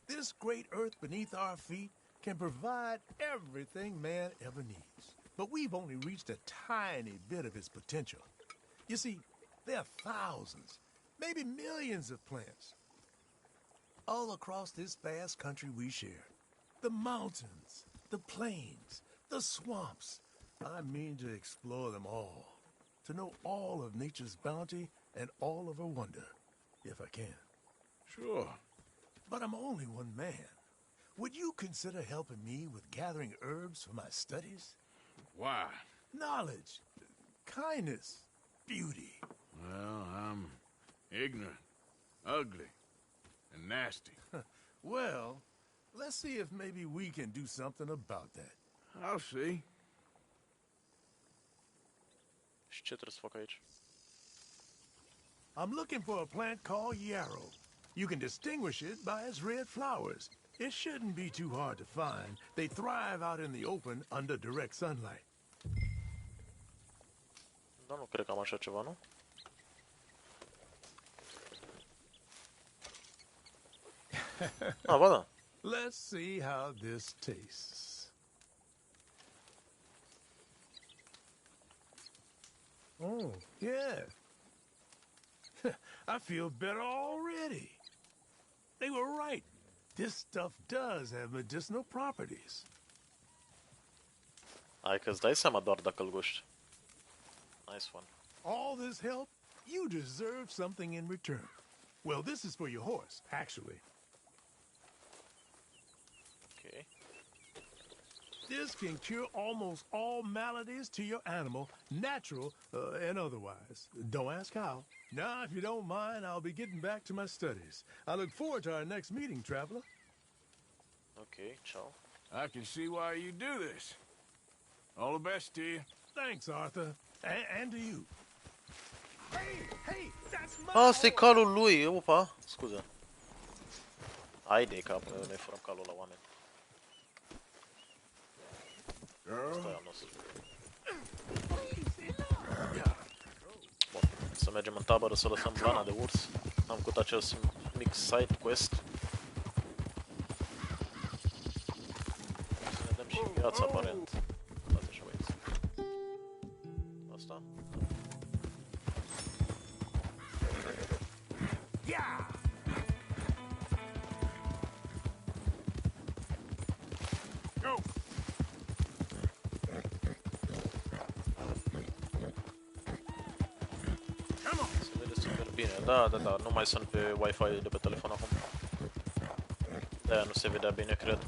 This great earth beneath our feet can provide everything man ever needs. But we've only reached a tiny bit of its potential. You see, there are thousands, maybe millions of plants all across this vast country we share. The mountains, the plains, the swamps. I mean to explore them all, to know all of nature's bounty and all of her wonder, if I can. Sure. But I'm only one man. Would you consider helping me with gathering herbs for my studies? Why? Knowledge, kindness, beauty. Well, I'm ignorant, ugly, and nasty. Well, let's see if maybe we can do something about that. I'll see. Și ce trebuie să fac aici? I'm looking for a plant called yarrow. You can distinguish it by its red flowers. It shouldn't be too hard to find. They thrive out in the open under direct sunlight. Dar nu cred că am așa ceva, nu? Ah, ba da. Let's see how this tastes. Oh, yeah. I feel better already. They were right. This stuff does have medicinal properties. Hai că-ți dai seama doar dacă îl guști. Nice one. All this help, you deserve something in return. Well, this is for your horse, actually. Okay. This can cure almost all maladies to your animal, natural and otherwise. Don't ask how. Now, if you don't mind, I'll be getting back to my studies. I look forward to our next meeting, traveler. Ok, ciao. I can see why you do this. All the best to you. Thanks, Arthur. And to you. Hey, hey, that's my Asta e calul lui, opa, scuze. Ai de cap, noi furăm calul la oameni. Stai, am nos. Bun, să mergem în tabără să lăsăm blana de urs. Am făcut acel mic side quest. Să ne dăm Și viața aparent. Uitați așa, băieți. Asta? Yeah! Go! Se vede super bine. Da, nu mai sunt pe Wi-Fi de pe telefon acum. De-aia nu se vedea bine, cred.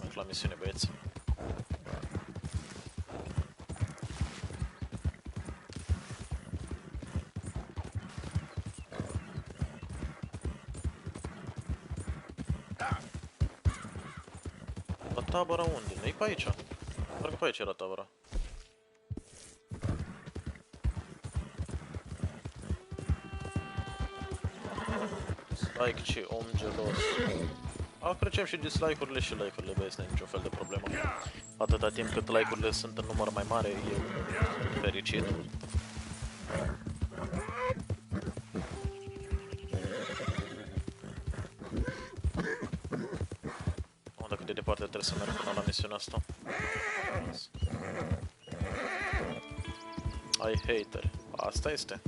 Merg la misiune, băieți. La tabăra unde? Nu-i pe aici. Parcă pe aici era tabăra. Dislike ce om gelos. Apreciem și dislike-urile și like-urile, băieți, nu e niciun fel de problemă. Atâta timp cât like-urile sunt în număr mai mare, e fericit. Unde cât de departe trebuie să merg până la misiunea asta? Ai hater. Asta este.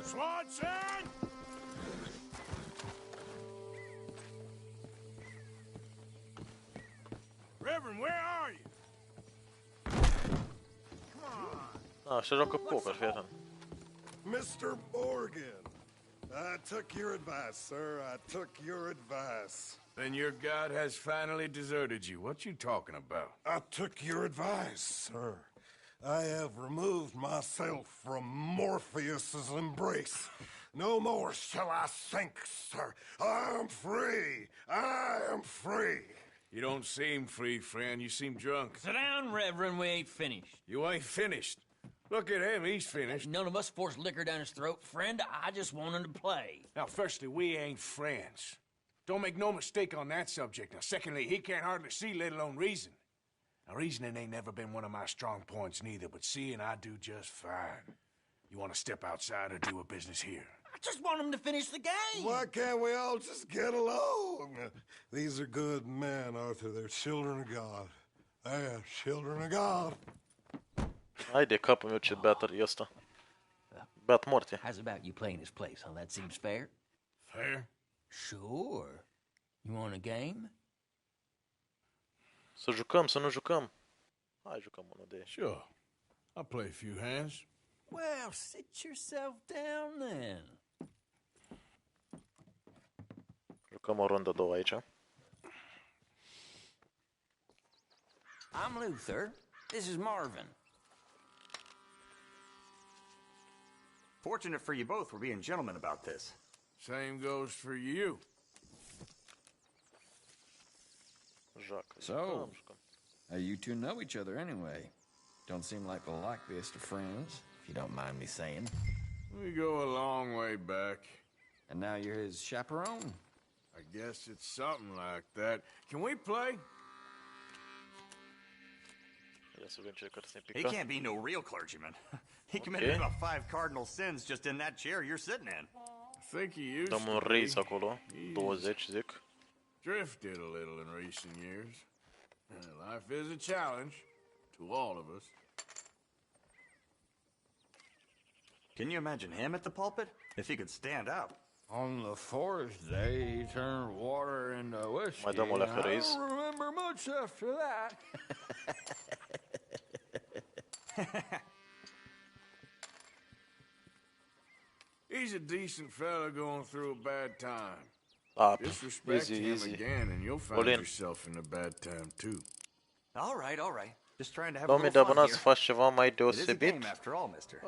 Swanson! Reverend, where are you? Ah, și joacă poker, fii atent. Mr. Morgan, I took your advice, sir. I took your advice. Then your god has finally deserted you. What you talking about? I took your advice, sir. I have removed myself from Morpheus's embrace. No more shall I sink, sir. I am free. I am free. You don't seem free, friend. You seem drunk. Sit down, Reverend. We ain't finished. You ain't finished. Look at him. He's finished. None of us forced liquor down his throat. Friend, I just want him to play. Now, firstly, we ain't friends. Don't make no mistake on that subject. Now, secondly, he can't hardly see, let alone reason. Now, reasoning ain't never been one of my strong points neither, but seeing I do just fine. You want to step outside or do a business here? I just want him to finish the game. Why can't we all just get along? These are good men, Arthur. They're children of God. They are children of God. Hai de capul meu ce beat e ăsta. Beat morte. How's about you playing his place, huh? That seems fair? Fair? Sure. You want a game? Să jucăm, să nu jucăm. Hai, jucăm unul de... Sure. I'll play a few hands. Well, sit yourself down then. Jucăm o rundă, două aici. I'm Luther. This is Marvin. Fortunate for you both, we're being gentlemen about this. Same goes for you. So, you two know each other anyway. Don't seem like the likeliest of friends, if you don't mind me saying. We go a long way back. And now you're his chaperone? I guess it's something like that. Can we play? He can't be no real clergyman. He committed about 5 cardinal sins just in that chair you're sitting in. I think he used Dăm un race acolo. 20, zic. Drifted a little in recent years. Life is a challenge to all of us. Can you imagine him at the pulpit? If he could stand up. On the fourth day, he turned water into whiskey. Mai dăm o leacă I race. don't remember much after that. He's a decent fella going through a bad time. Disrespect him again and you'll find yourself in a bad time too. All right. Just trying to have a Domnule de little fun abonați, here. faci ceva mai It is a deosebit? game after all, mister.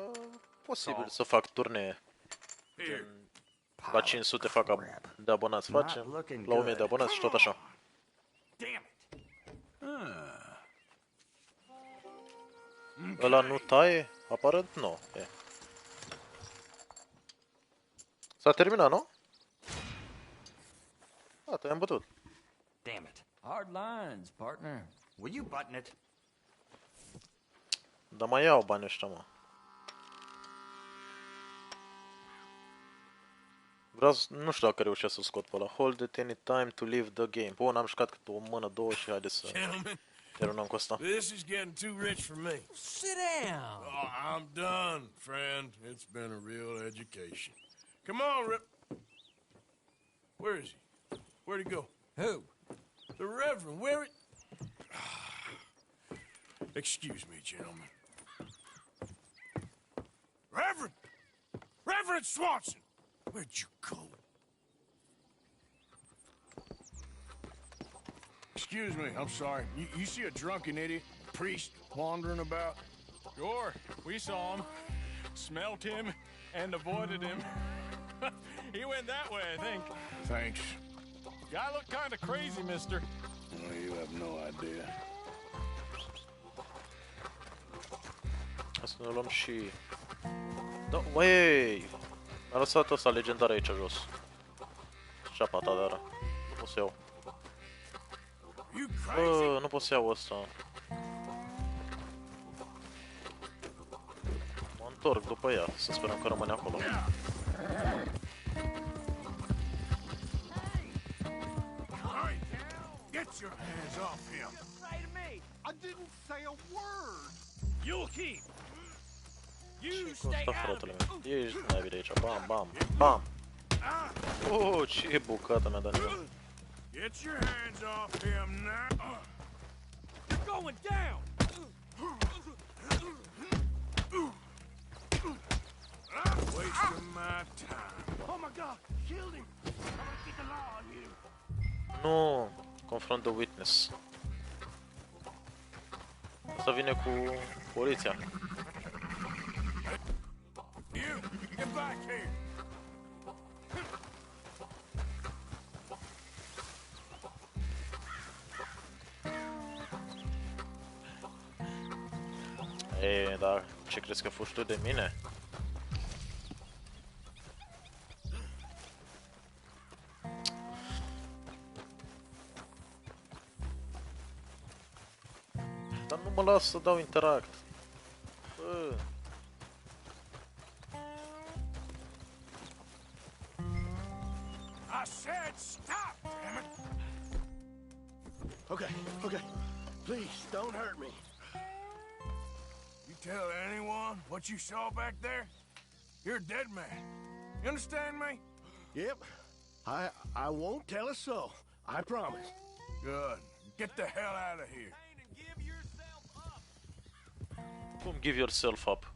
Posibil să fac turne. La 500 fac de abonați facem, la 1000 de abonați și tot așa. Ăla nu taie? Aparent nu. E. S-a terminat, nu? Gata, i-am bătut. Damn it. Hard lines, partner. Will you button it? Dar mai iau banii ăștia, mă. Vreau să... Nu știu dacă reușesc să scot pe ăla. Hold it any time to leave the game. Bun, am jucat câte o mână, două și haide să terminăm cu asta. This is getting too rich for me. Sit down. Oh, I'm done, friend. It's been a real education. Come on, Rip. Where is he? Where'd he go? Who? The Reverend. Where it? Excuse me, gentlemen. Reverend! Reverend Swanson! Where'd you go? Excuse me, I'm sorry. You see a drunken idiot, a priest, wandering about? Sure, we saw him, smelt him, and avoided him. He went that way, I think. Thanks. Guy looked kind of crazy, mister. Well, you have no idea. Să ne luăm și... Da, măi! Mi-a lăsat ăsta legendar aici jos. Ceapa ta de ara. Nu pot să iau. Bă, nu pot să iau ăsta. Mă întorc după ea, să sperăm că rămâne acolo. Get your hands off him! Say to me, I didn't say a word. You'll keep. You Cum stay sta, out of fratele it. meu? Ești naibii de aici. Bam, bam, bam! Oh, ce bucată mi-a dat el. Get your hands off him now! You're going down. I'm wasting my time. Oh my God, killed him. I'm gonna get the law on you. Nu, confront the witness. Asta vine cu poliția. You, get back here! Ei, dar ce crezi că fugi tu de mine? Dar nu mă las să dau interact. Bă. I said stop, damn it! Okay, okay. Please, don't hurt me. You tell anyone what you saw back there, you're a dead man. You understand me? Yep. I won't tell a soul. I promise. Good. Get the hell out of here. Cum give yourself up?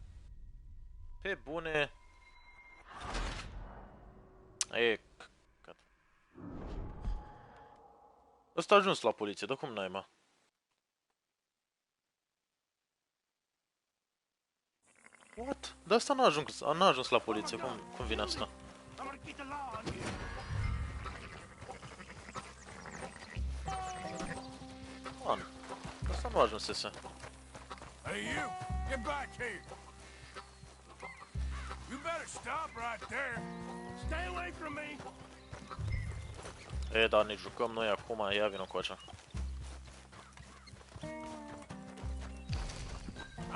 Pe bune. E căcat. Ăsta a ajuns la poliție, dar cum naima? What? Dar ăsta n-a ajuns la poliție, cum vine asta? Man, ăsta nu ajunsese. Hey, you! Get back here! You better stop right there! Stay away from me! E, dar ne jucăm noi acum, ia vină cu acea.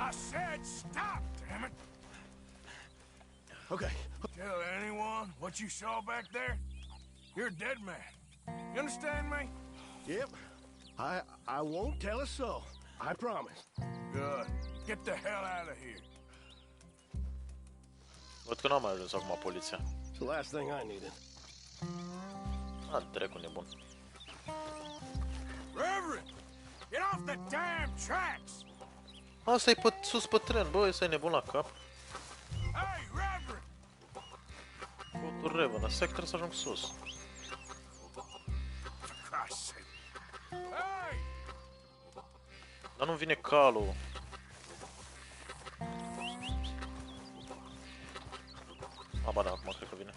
I said stop, damn it! Okay. Tell anyone what you saw back there, you're a dead man. You understand me? Yep. I won't tell a soul. I promise. Good. Get the hell out of here. Văd că n-am mai ajuns acum poliția. It's the last thing I needed. A, dracu nebun. Reverend! Get off the damn tracks! Asta e pe sus pe tren, bă, ăsta e nebun la cap. Hey, Reverend! Botul Reven, asta trebuie să ajung sus. Hey! Dar nu vine calul. Aba da, acum cred că vine.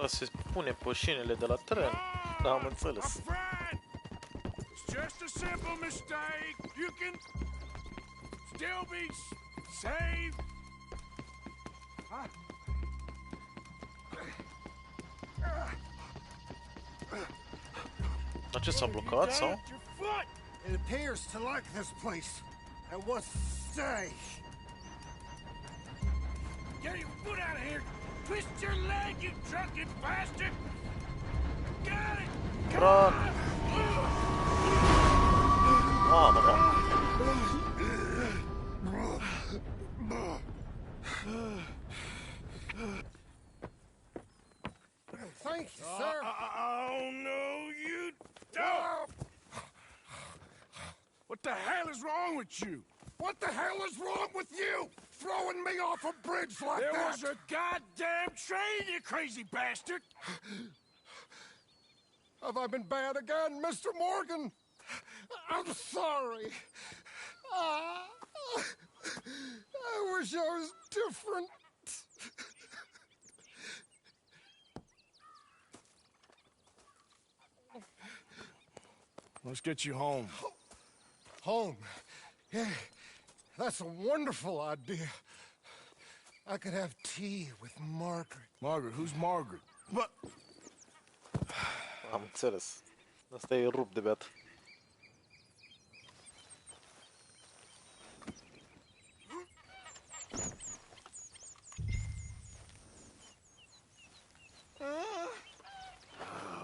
Să se pune pe șinele de la tren. Da, am înțeles. It's just a simple mistake. You can still be saved. Dar ce s-a blocat sau? It appears to like this place and wants to stay. Get your foot out of here! Twist your leg, you drunken bastard! Got it! Run! Mamă, da. Thank you, sir. Oh, no, you don't! What the hell is wrong with you? What the hell is wrong with you? Throwing me off a bridge like There that? was a goddamn train, you crazy bastard! Have I been bad again, Mr. Morgan? I'm sorry. I wish I was different. Let's get you home. Home? Yeah, that's a wonderful idea. I could have tea with Margaret. Margaret? Who's Margaret? What? Am înțeles. Asta e rup de beat.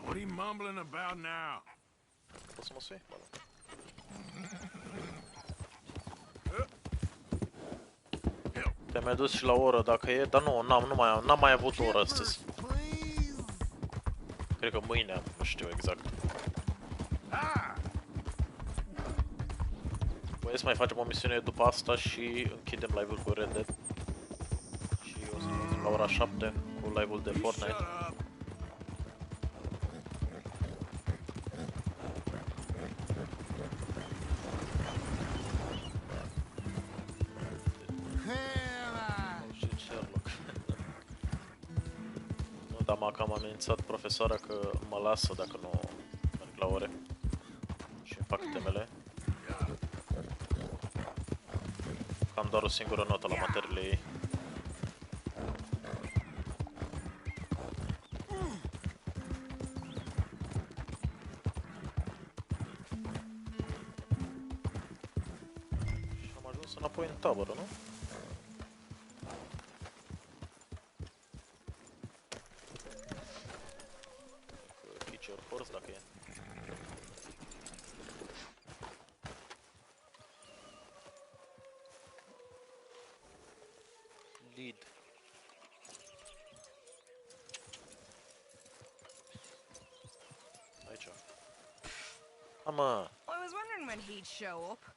What are you mumbling about now? Poți să mă sui? Ba, da. Te-ai mai dus și la oră dacă e, dar nu, n-am mai avut o oră astăzi. Cred că mâine am, nu știu exact. Băi, să mai facem o misiune după asta și închidem live-ul cu Red Dead. Și o să ne auzim la ora 7 cu live-ul de Fortnite. Dar m-am amenințat profesoara că mă lasă dacă nu merg la ore și fac temele. Am doar o singură notă la materiile ei. Și am ajuns înapoi în tabără, nu? Force dacă e. Lead. Aici. Mama. I was wondering when he'd show up.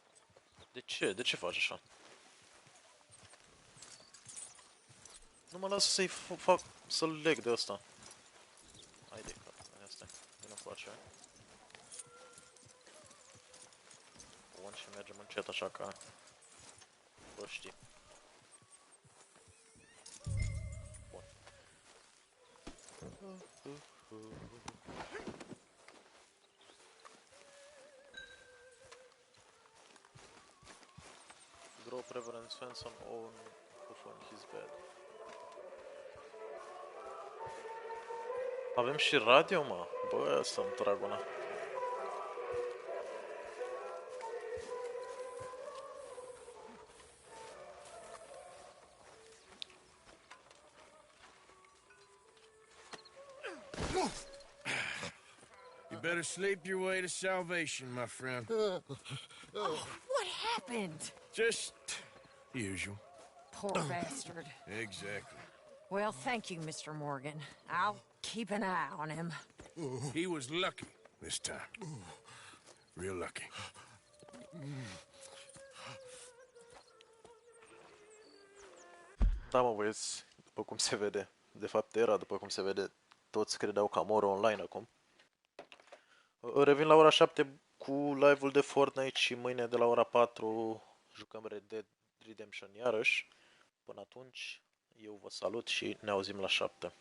De ce? De ce faci așa? Nu mă lasă să-i fac, să-l leg de ăsta. Haide, că asta nu face. Bun, și mergem încet așa ca proștii. Bun. Drop Reverend Svensson on his bed. Avem și radio, mă. Bă, ăsta-mi dragona. You better sleep your way to salvation, my friend. Oh, what happened? Just usual. Poor bastard. Exactly. Well, thank you, Mr. Morgan. I'll keep an eye on him. He was lucky this time. Real lucky. Da, mă, băieți, după cum se vede. De fapt era, după cum se vede, toți credeau că am oră online acum. Revin la ora 7 cu live-ul de Fortnite și mâine de la ora 4 jucăm Red Dead Redemption iarăși. Până atunci, eu vă salut și ne auzim la 7.